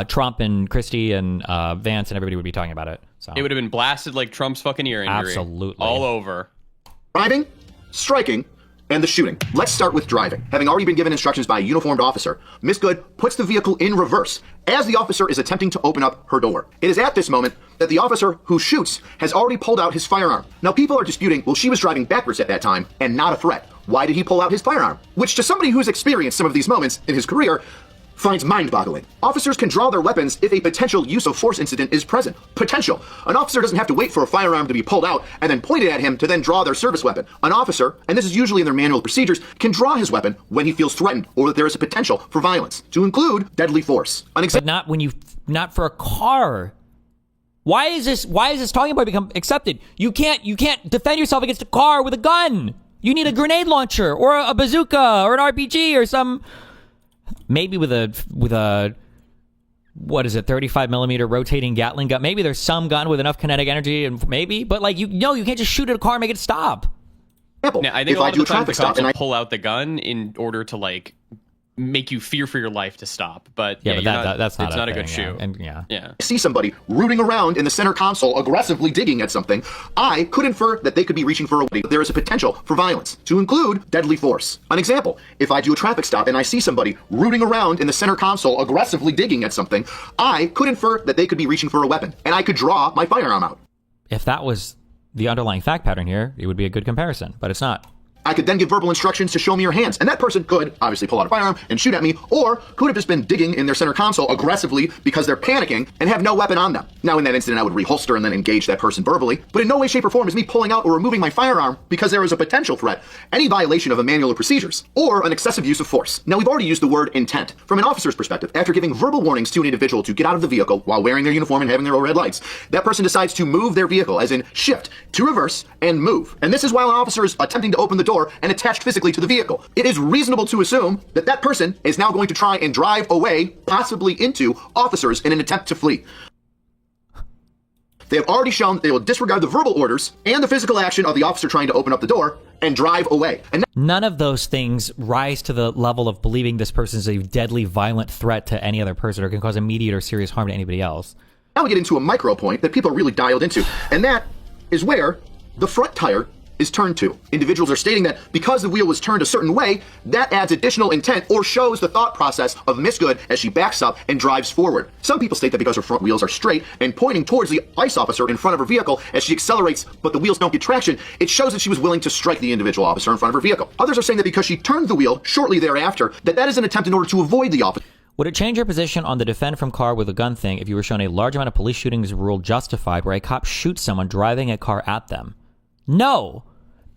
Trump and Christie and Vance and everybody would be talking about it. So it would have been blasted like Trump's fucking ear injury. Absolutely. All over. Driving, striking, and the shooting. Let's start with driving. Having already been given instructions by a uniformed officer, Miss Good puts the vehicle in reverse as the officer is attempting to open up her door. It is at this moment that the officer who shoots has already pulled out his firearm. Now, people are disputing, well, she was driving backwards at that time and not a threat. Why did he pull out his firearm? Which, to somebody who's experienced some of these moments in his career, finds mind-boggling. Officers can draw their weapons if a potential use of force incident is present. Potential. An officer doesn't have to wait for a firearm to be pulled out and then pointed at him to then draw their service weapon. An officer, and this is usually in their manual procedures, can draw his weapon when he feels threatened or that there is a potential for violence, to include deadly force. But not for a car. Why is this talking about become accepted? You can't defend yourself against a car with a gun. You need a grenade launcher or a bazooka or an RPG or some. Maybe with a what is it, 35 millimeter rotating Gatling gun. Maybe there's some gun with enough kinetic energy, and maybe, but like you can't just shoot at a car and make it stop. Now, I think a lot of the time the cops will pull out the gun in order to like make you fear for your life to stop. But Yeah, yeah, but that's not it's a not a thing, good yeah. shoe. And yeah. Yeah. see somebody rooting around in the center console aggressively digging at something, I could infer that they could be reaching for a weapon. There is a potential for violence, to include deadly force. An example, if I do a traffic stop and I see somebody rooting around in the center console aggressively digging at something, I could infer that they could be reaching for a weapon, and I could draw my firearm out. If that was the underlying fact pattern here, it would be a good comparison, but it's not. I could then give verbal instructions to show me your hands, and that person could obviously pull out a firearm and shoot at me, or could have just been digging in their center console aggressively because they're panicking and have no weapon on them. Now, in that incident, I would reholster and then engage that person verbally, but in no way, shape, or form is me pulling out or removing my firearm because there is a potential threat, any violation of a manual of procedures, or an excessive use of force. Now, we've already used the word intent. From an officer's perspective, after giving verbal warnings to an individual to get out of the vehicle while wearing their uniform and having their red lights, that person decides to move their vehicle, as in shift to reverse and move. And this is while an officer is attempting to open the door and attached physically to the vehicle. It is reasonable to assume that that person is now going to try and drive away, possibly into, officers in an attempt to flee. They have already shown that they will disregard the verbal orders and the physical action of the officer trying to open up the door and drive away. And None of those things rise to the level of believing this person is a deadly, violent threat to any other person or can cause immediate or serious harm to anybody else. now we get into a micro point that people are really dialed into, and that is where the front tire is turned to. Individuals are stating that because the wheel was turned a certain way, that adds additional intent or shows the thought process of Miss Good as she backs up and drives forward. Some people state that because her front wheels are straight and pointing towards the ICE officer in front of her vehicle as she accelerates, but the wheels don't get traction, it shows that she was willing to strike the individual officer in front of her vehicle. Others are saying that because she turned the wheel shortly thereafter, that is an attempt in order to avoid the officer. Would it change your position on the defend from car with a gun thing if you were shown a large amount of police shootings rule justified where a cop shoots someone driving a car at them? No.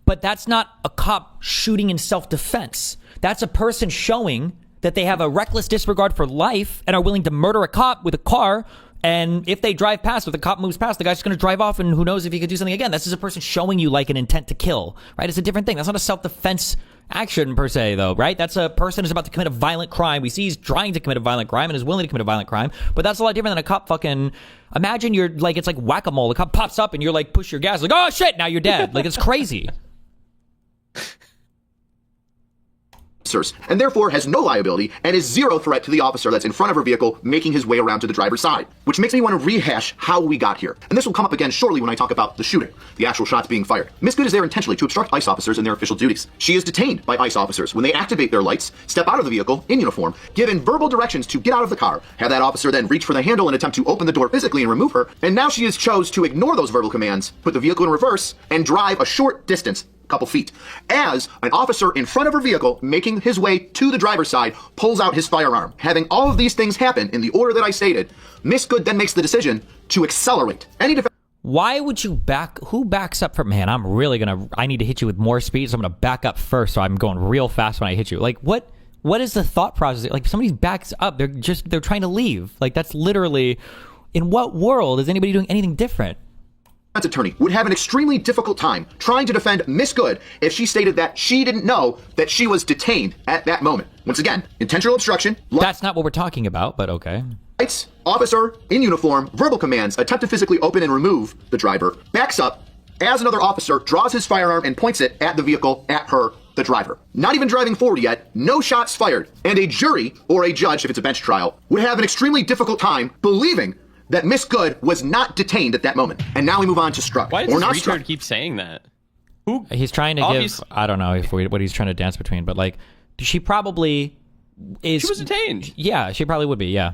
But that's not a cop shooting in self-defense. That's a person showing that they have a reckless disregard for life and are willing to murder a cop with a car. And if they drive past, if the cop moves past, the guy's just going to drive off, and who knows if he could do something again. That's just a person showing you like an intent to kill, right? It's a different thing. That's not a self-defense action per se, though, right? That's a person who's about to commit a violent crime. We see he's trying to commit a violent crime and is willing to commit a violent crime, but that's a lot different than a cop fucking... Imagine you're like, it's like whack-a-mole. The cop pops up and you're like, push your gas, like, oh shit, now you're dead. Like, it's crazy. And therefore has no liability and is zero threat to the officer that's in front of her vehicle making his way around to the driver's side. Which makes me want to rehash how we got here. And this will come up again shortly when I talk about the shooting, the actual shots being fired. Miss Good is there intentionally to obstruct ICE officers in their official duties. She is detained by ICE officers when they activate their lights, step out of the vehicle in uniform, given verbal directions to get out of the car, have that officer then reach for the handle and attempt to open the door physically and remove her, and now she has chose to ignore those verbal commands, put the vehicle in reverse, and drive a short distance, couple feet, as an officer in front of her vehicle making his way to the driver's side pulls out his firearm. Having all of these things happen in the order that I stated, Miss Good then makes the decision to accelerate. Why would you back? Who backs up from, man, I need to hit you with more speed, so I'm going to back up first, so I'm going real fast when I hit you. Like, what is the thought process? Like, if somebody backs up, they're trying to leave. Like, that's literally, in what world is anybody doing anything different? Attorney would have an extremely difficult time trying to defend Miss Good if she stated that she didn't know that she was detained at that moment. Once again, intentional obstruction. That's not what we're talking about, but okay. Lights, officer in uniform, verbal commands, attempt to physically open and remove the driver, backs up as another officer draws his firearm and points it at the vehicle, at her, the driver. Not even driving forward yet, no shots fired, and a jury, or a judge if it's a bench trial, would have an extremely difficult time believing that Miss Good was not detained at that moment. And now we move on to struck. Why does or this not retard struck. keep saying that? Who? He's trying to give, I don't know what he's trying to dance between, but like, she probably is... She was detained. Yeah, she probably would be, yeah.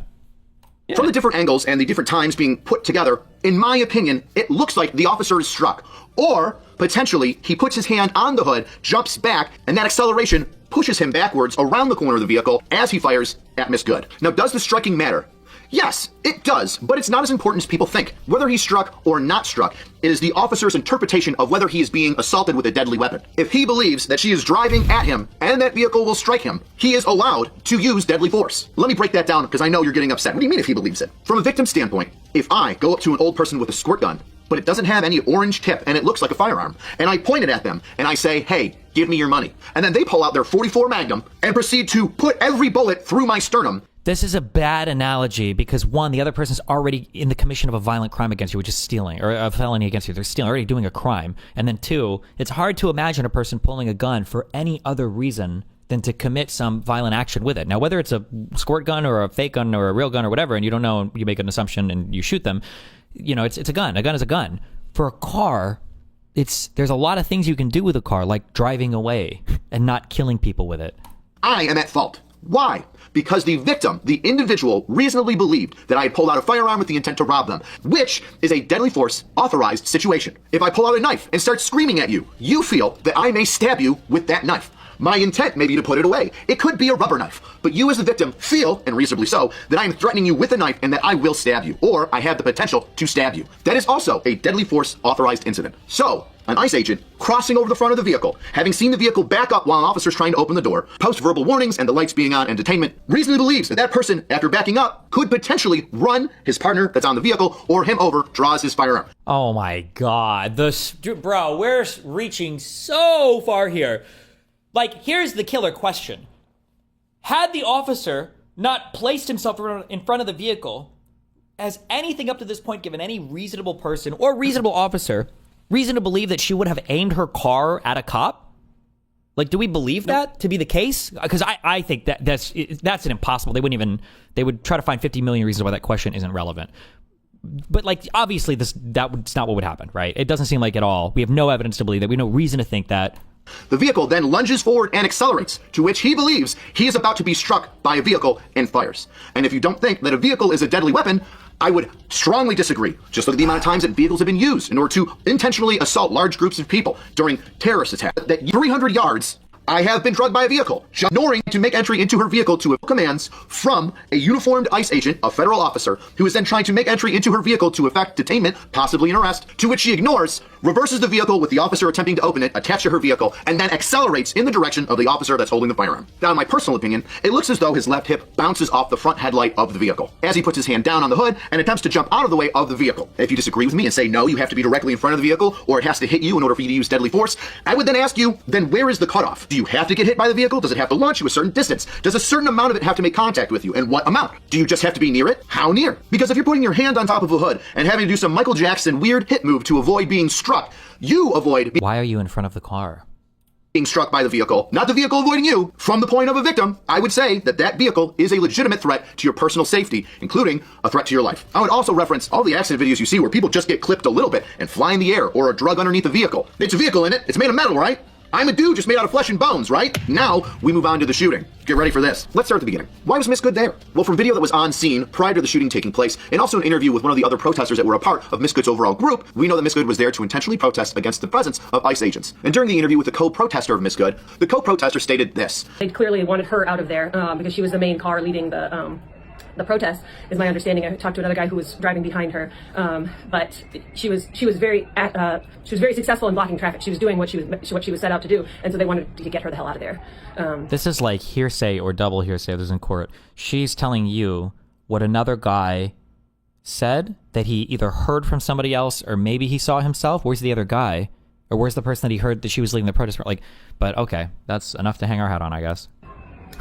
From the different angles and the different times being put together, in my opinion, it looks like the officer is struck. Or, potentially, he puts his hand on the hood, jumps back, and that acceleration pushes him backwards around the corner of the vehicle as he fires at Miss Good. Now, does the striking matter? Yes, it does, but it's not as important as people think. Whether he's struck or not struck, it is the officer's interpretation of whether he is being assaulted with a deadly weapon. If he believes that she is driving at him and that vehicle will strike him, he is allowed to use deadly force. Let me break that down because I know you're getting upset. What do you mean if he believes it? From a victim standpoint, if I go up to an old person with a squirt gun, but it doesn't have any orange tip and it looks like a firearm, and I point it at them and I say, hey, give me your money. And then they pull out their .44 Magnum and proceed to put every bullet through my sternum. This is a bad analogy because, one, the other person's already in the commission of a violent crime against you, which is stealing, or a felony against you. They're stealing, already doing a crime. And then two, it's hard to imagine a person pulling a gun for any other reason than to commit some violent action with it. Now, whether it's a squirt gun or a fake gun or a real gun or whatever, and you don't know, you make an assumption and you shoot them, it's a gun. A gun is a gun. For a car, there's a lot of things you can do with a car, like driving away and not killing people with it. I am at fault. Why? Because the victim, the individual, reasonably believed that I had pulled out a firearm with the intent to rob them, which is a deadly force authorized situation. If I pull out a knife and start screaming at you, you feel that I may stab you with that knife. My intent may be to put it away. It could be a rubber knife, but you as the victim feel, and reasonably so, that I am threatening you with a knife and that I will stab you, or I have the potential to stab you. That is also a deadly force authorized incident. So, an ICE agent crossing over the front of the vehicle, having seen the vehicle back up while an officer's trying to open the door, post verbal warnings and the lights being on and detainment, reasonably believes that that person, after backing up, could potentially run his partner that's on the vehicle or him over, draws his firearm. Oh my God. Bro, we're reaching so far here. Like, here's the killer question. Had the officer not placed himself in front of the vehicle, has anything up to this point given any reasonable person or reasonable officer reason to believe that she would have aimed her car at a cop? Like, do we believe that to be the case? Because I think that's an impossible. They would try to find 50 million reasons why that question isn't relevant. But, like, obviously that's not what would happen, right? It doesn't seem like at all. We have no evidence to believe that. We have no reason to think that. The vehicle then lunges forward and accelerates, to which he believes he is about to be struck by a vehicle and fires. And if you don't think that a vehicle is a deadly weapon, I would strongly disagree. Just look at the amount of times that vehicles have been used in order to intentionally assault large groups of people during terrorist attacks. That 300 yards, I have been drugged by a vehicle, ignoring to make entry into her vehicle to commands from a uniformed ICE agent, a federal officer, who is then trying to make entry into her vehicle to effect detainment, possibly an arrest, to which she ignores, reverses the vehicle with the officer attempting to open it, attached to her vehicle, and then accelerates in the direction of the officer that's holding the firearm. Now, in my personal opinion, it looks as though his left hip bounces off the front headlight of the vehicle as he puts his hand down on the hood and attempts to jump out of the way of the vehicle. If you disagree with me and say, no, you have to be directly in front of the vehicle, or it has to hit you in order for you to use deadly force, I would then ask you, then where is the cutoff? Do you have to get hit by the vehicle? Does it have to launch you a certain distance? Does a certain amount of it have to make contact with you? And what amount? Do you just have to be near it? How near? Because if you're putting your hand on top of a hood and having to do some Michael Jackson weird hit move to avoid being struck, you avoid Why are you in front of the car? being struck by the vehicle, not the vehicle avoiding you. From the point of a victim, I would say that that vehicle is a legitimate threat to your personal safety, including a threat to your life. I would also reference all the accident videos you see where people just get clipped a little bit and fly in the air or are drug underneath a vehicle. It's a vehicle in it. It's made of metal, right? I'm a dude just made out of flesh and bones, right? Now, we move on to the shooting. Get ready for this. Let's start at the beginning. Why was Miss Good there? Well, from video that was on scene prior to the shooting taking place, and also an interview with one of the other protesters that were a part of Miss Good's overall group, we know that Miss Good was there to intentionally protest against the presence of ICE agents. And during the interview with the co-protester of Miss Good, the co-protester stated this. They clearly wanted her out of there because she was the main car leading the protest, is my understanding. I talked to another guy who was driving behind her, but she was very successful in blocking traffic. She was doing what she was set out to do, and so they wanted to get her the hell out of there. This is like hearsay or double hearsay. This is in court. She's telling you what another guy said that he either heard from somebody else or maybe he saw himself. Where's the other guy? Or where's the person that he heard that she was leading the protest? Like, but okay, that's enough to hang our hat on, I guess.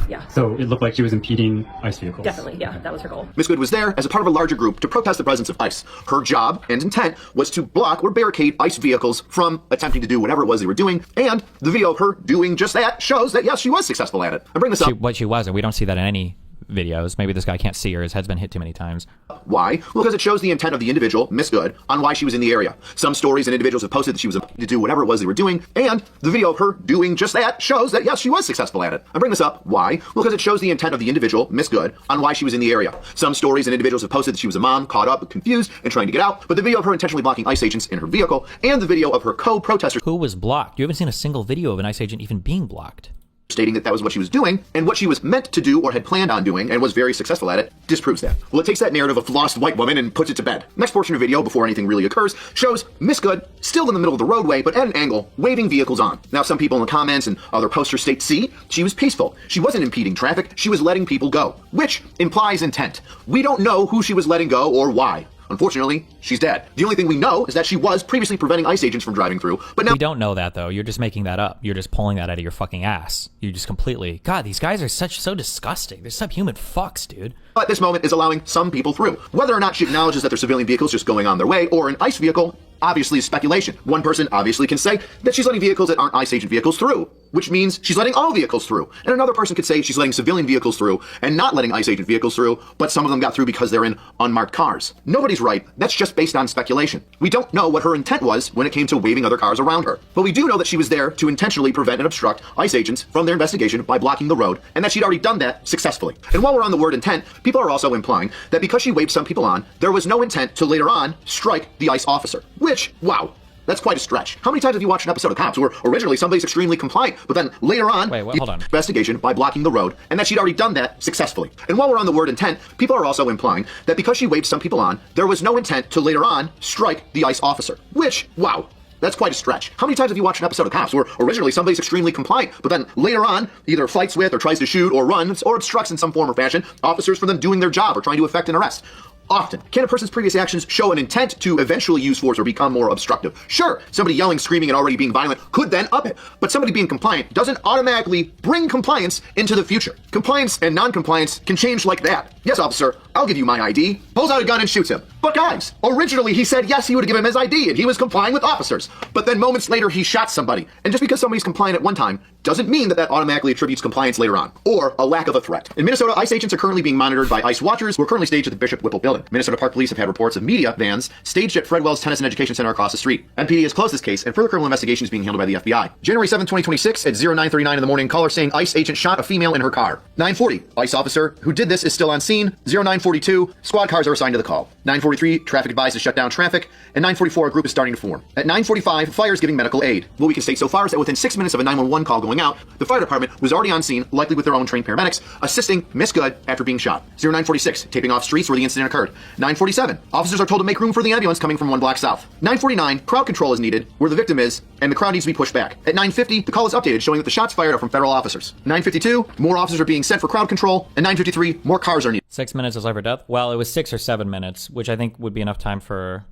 Yeah. So it looked like she was impeding ICE vehicles. Definitely, yeah, that was her goal. Miss Good was there as a part of a larger group to protest the presence of ICE. Her job and intent was to block or barricade ICE vehicles from attempting to do whatever it was they were doing, and the video of her doing just that shows that, yes, she was successful at it. I bring this up. What she was, and we don't see that in any videos. Maybe this guy can't see her. His head's been hit too many times. Why? Well, because it shows the intent of the individual, Miss Good, on why she was in the area. Some stories and individuals have posted that she was to do whatever it was they were doing, and the video of her doing just that shows that, yes, she was successful at it. I bring this up. Why? Well, because it shows the intent of the individual, Miss Good, on why she was in the area. Some stories and individuals have posted that she was a mom, caught up, confused, and trying to get out, but the video of her intentionally blocking ICE agents in her vehicle, and the video of her co-protester Who was blocked? You haven't seen a single video of an ICE agent even being blocked. stating that that was what she was doing, and what she was meant to do or had planned on doing and was very successful at it, disproves that. Well, it takes that narrative of lost white woman and puts it to bed. Next portion of video, before anything really occurs, shows Miss Good still in the middle of the roadway, but at an angle, waving vehicles on. Now, some people in the comments and other posters state, see, she was peaceful. She wasn't impeding traffic, she was letting people go, which implies intent. We don't know who she was letting go or why. Unfortunately, she's dead. The only thing we know is that she was previously preventing ICE agents from driving through, but now— We don't know that, though. You're just making that up. You're just pulling that out of your fucking ass. You just completely— God, these guys are so disgusting. They're subhuman fucks, dude. at this moment is allowing some people through. Whether or not she acknowledges that they're civilian vehicles just going on their way, or an ICE vehicle, obviously is speculation. One person obviously can say that she's letting vehicles that aren't ICE agent vehicles through. which means she's letting all vehicles through. And another person could say she's letting civilian vehicles through and not letting ICE agent vehicles through, but some of them got through because they're in unmarked cars. Nobody's right. That's just based on speculation. We don't know what her intent was when it came to waving other cars around her. But we do know that she was there to intentionally prevent and obstruct ICE agents from their investigation by blocking the road, and that she'd already done that successfully. And while we're on the word intent, people are also implying that because she waved some people on, there was no intent to later on strike the ICE officer. Which, wow, that's quite a stretch. How many times have you watched an episode of Cops where originally somebody's extremely compliant, but then later on, hold on. Investigation by blocking the road, and that she'd already done that successfully. And while we're on the word intent, people are also implying that because she waved some people on, there was no intent to later on strike the ICE officer. Which, wow, that's quite a stretch. How many times have you watched an episode of Cops where originally somebody's extremely compliant, but then later on either fights with or tries to shoot or runs or obstructs in some form or fashion officers from them doing their job or trying to effect an arrest? Often. Can a person's previous actions show an intent to eventually use force or become more obstructive? Sure, somebody yelling, screaming, and already being violent could then up it, but somebody being compliant doesn't automatically bring compliance into the future. Compliance and non-compliance can change like that. Yes, officer, I'll give you my ID. Pulls out a gun and shoots him. But guys, originally he said yes, he would give him his ID, and he was complying with officers. But then moments later, he shot somebody. And just because somebody's compliant at one time doesn't mean that that automatically attributes compliance later on, or a lack of a threat. In Minnesota, ICE agents are currently being monitored by ICE watchers who are currently staged at the Bishop Whipple building. Minnesota Park Police have had reports of media vans staged at Fred Wells Tennis and Education Center across the street. MPD has closed this case, and further criminal investigation is being handled by the FBI. January 7, 2026, at 09:39 in the morning, caller saying ICE agent shot a female in her car. 9:40, ICE officer who did this is still on scene. 09:42, squad cars are assigned to the call. 9:43, traffic advised to shut down traffic. And 9:44, a group is starting to form. At 9:45, fire is giving medical aid. What we can state so far is that within 6 minutes of a 911 call going out, the fire department was already on scene, likely with their own trained paramedics, assisting Miss Good after being shot. 09:46, taping off streets where the incident occurred. 9:47, officers are told to make room for the ambulance coming from 1 block south. 9:49, crowd control is needed where the victim is, and the crowd needs to be pushed back. At 9:50, the call is updated showing that the shots fired are from federal officers. 9:52, more officers are being sent for crowd control, and 9:53, more cars are needed. 6 minutes is life or death? Well, it was 6 or 7 minutes, which I think would be enough time for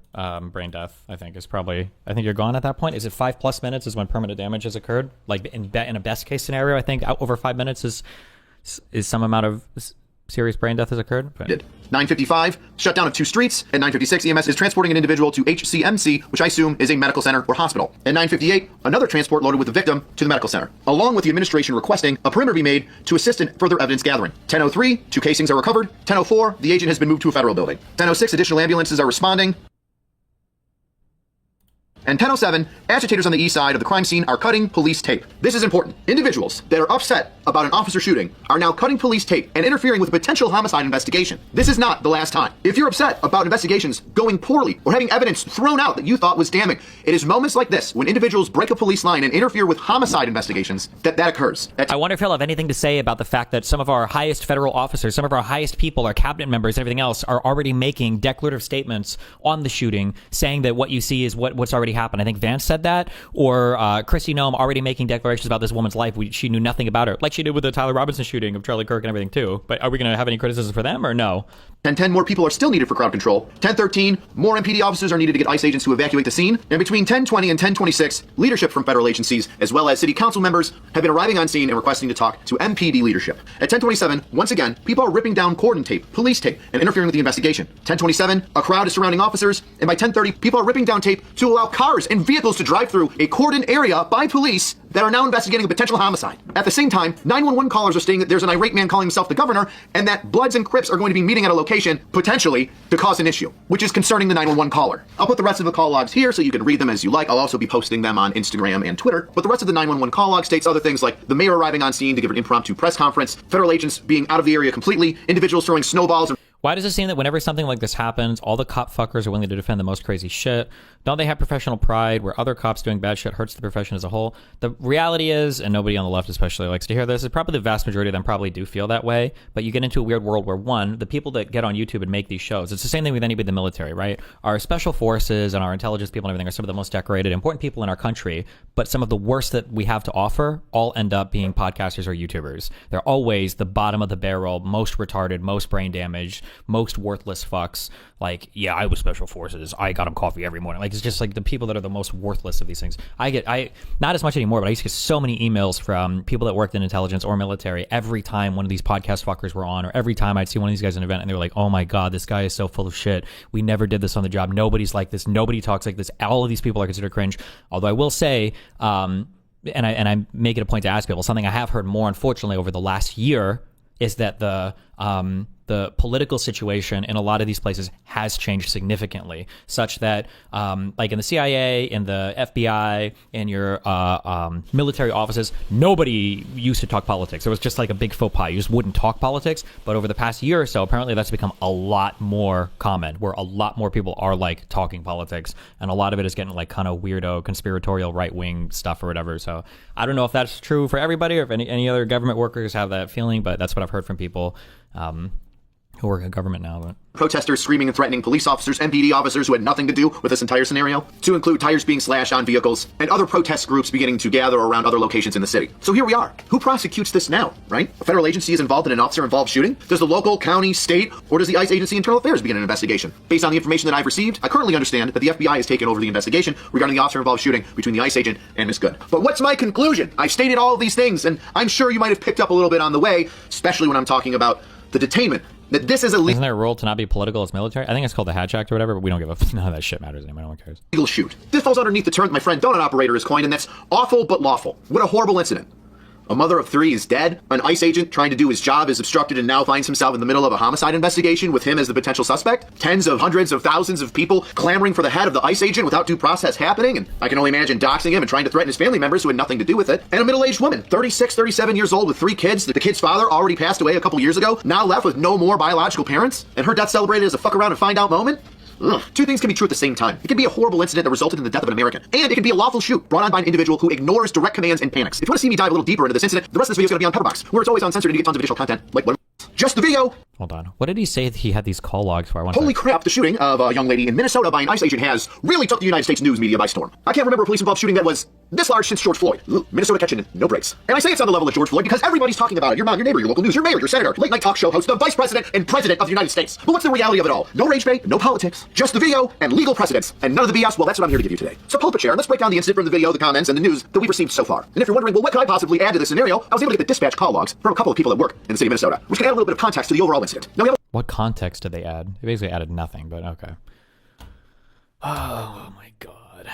brain death. I think you're gone at that point. Is it 5+ minutes is when permanent damage has occurred? Like in a best case scenario, I think over 5 minutes is some amount of serious brain death has occurred. But 9:55, shutdown of 2 streets. At 9:56, EMS is transporting an individual to HCMC, which I assume is a medical center or hospital. At 9:58, another transport loaded with the victim to the medical center, along with the administration requesting a perimeter be made to assist in further evidence gathering. 10:03, 2 casings are recovered. 10:04, the agent has been moved to a federal building. 10:06, additional ambulances are responding. And 10:07, agitators on the east side of the crime scene are cutting police tape. This is important. Individuals that are upset about an officer shooting are now cutting police tape and interfering with a potential homicide investigation. This is not the last time. If you're upset about investigations going poorly or having evidence thrown out that you thought was damning, it is moments like this when individuals break a police line and interfere with homicide investigations that occurs. I wonder if he'll have anything to say about the fact that some of our highest federal officers, some of our highest people, our cabinet members, everything else, are already making declarative statements on the shooting, saying that what you see is what's already happened. I think Vance said that, or Kristi Noem already making declarations about this woman's life. She knew nothing about her, like she did with the Tyler Robinson shooting of Charlie Kirk and everything too. But are we going to have any criticism for them or no? 10:10, more people are still needed for crowd control. 10:13, more MPD officers are needed to get ICE agents to evacuate the scene. And between 10:20 and 10:26, leadership from federal agencies, as well as city council members, have been arriving on scene and requesting to talk to MPD leadership. At 10:27, once again, people are ripping down cordon tape, police tape, and interfering with the investigation. 10:27, a crowd is surrounding officers. And by 10:30, people are ripping down tape to allow cars and vehicles to drive through a cordon area by police that are now investigating a potential homicide. At the same time, 911 callers are stating that there's an irate man calling himself the governor, and that Bloods and Crips are going to be meeting at a location, potentially, to cause an issue, which is concerning the 911 caller. I'll put the rest of the call logs here so you can read them as you like. I'll also be posting them on Instagram and Twitter. But the rest of the 911 call log states other things like the mayor arriving on scene to give an impromptu press conference, federal agents being out of the area completely, individuals throwing snowballs. Why does it seem that whenever something like this happens, all the cop fuckers are willing to defend the most crazy shit? Don't they have professional pride where other cops doing bad shit hurts the profession as a whole? The reality is, and nobody on the left especially likes to hear this, is probably the vast majority of them probably do feel that way, but you get into a weird world where, one, the people that get on YouTube and make these shows, it's the same thing with anybody in the military, right? Our special forces and our intelligence people and everything are some of the most decorated, important people in our country, but some of the worst that we have to offer all end up being podcasters or YouTubers. They're always the bottom of the barrel, most retarded, most brain damaged, most worthless fucks. Like, yeah, I was special forces. I got them coffee every morning. Like, it's just like the people that are the most worthless of these things. I not as much anymore, but I used to get so many emails from people that worked in intelligence or military every time one of these podcast fuckers were on, or every time I'd see one of these guys in an event and they were like, oh my God, this guy is so full of shit. We never did this on the job. Nobody's like this. Nobody talks like this. All of these people are considered cringe. Although I will say, and I make it a point to ask people, something I have heard more, unfortunately, over the last year is that the political situation in a lot of these places has changed significantly, such that like in the CIA, in the FBI, in your military offices, nobody used to talk politics. It was just like a big faux pas. You just wouldn't talk politics. But over the past year or so, apparently that's become a lot more common, where a lot more people are like talking politics, and a lot of it is getting like kind of weirdo conspiratorial right-wing stuff or whatever. So I don't know if that's true for everybody or if any other government workers have that feeling, but that's what I've heard from people who work in government now. But protesters screaming and threatening police officers, MPD officers who had nothing to do with this entire scenario, to include tires being slashed on vehicles, and other protest groups beginning to gather around other locations in the city. So here we are. Who prosecutes this now, right? A federal agency is involved in an officer-involved shooting? Does the local, county, state, or does the ICE agency Internal Affairs begin an investigation? Based on the information that I've received, I currently understand that the FBI has taken over the investigation regarding the officer-involved shooting between the ICE agent and Miss Good. But what's my conclusion? I've stated all of these things, and I'm sure you might have picked up a little bit on the way, especially when I'm talking about the detainment. That this is a isn't there a rule to not be political as military? I think it's called the Hatch Act or whatever, but we don't give a none of that shit matters anymore. No one cares. Legal shoot. This falls underneath the term that my friend Donut Operator has coined, and that's awful but lawful. What a horrible incident. A mother of 3 is dead. An ICE agent trying to do his job is obstructed and now finds himself in the middle of a homicide investigation with him as the potential suspect. Tens of hundreds of thousands of people clamoring for the head of the ICE agent without due process happening. And I can only imagine doxing him and trying to threaten his family members who had nothing to do with it. And a middle-aged woman, 36, 37 years old with 3 kids. The kid's father already passed away a couple years ago, now left with no more biological parents. And her death celebrated as a fuck around and find out moment. Ugh. 2 things can be true at the same time. It can be a horrible incident that resulted in the death of an American, and it can be a lawful shoot brought on by an individual who ignores direct commands and panics. If you want to see me dive a little deeper into this incident, the rest of this video is going to be on Pepperbox, where it's always uncensored and you get tons of additional content, like what just the video. Hold on. What did he say that he had these call logs for? Holy crap, the shooting of a young lady in Minnesota by an ICE agent has really took the United States news media by storm. I can't remember a police-involved shooting that was this large since George Floyd. Ugh, Minnesota catching no breaks. And I say it's on the level of George Floyd because everybody's talking about it. Your mom, your neighbor, your local news, your mayor, your senator, late-night talk show host, the vice president and president of the United States. But what's the reality of it all? No rage bait, no politics, just the video and legal precedents. And none of the BS, well, that's what I'm here to give you today. So pull up a chair and let's break down the incident from the video, the comments, and the news that we've received so far. And if you're wondering, well, what could I possibly add to this scenario? I was able to get the dispatch call logs from a couple of people at work in the city of Minnesota, which can add a little bit of context to the overall incident. Now we have what context did they add? They basically added nothing, but okay. Oh my god.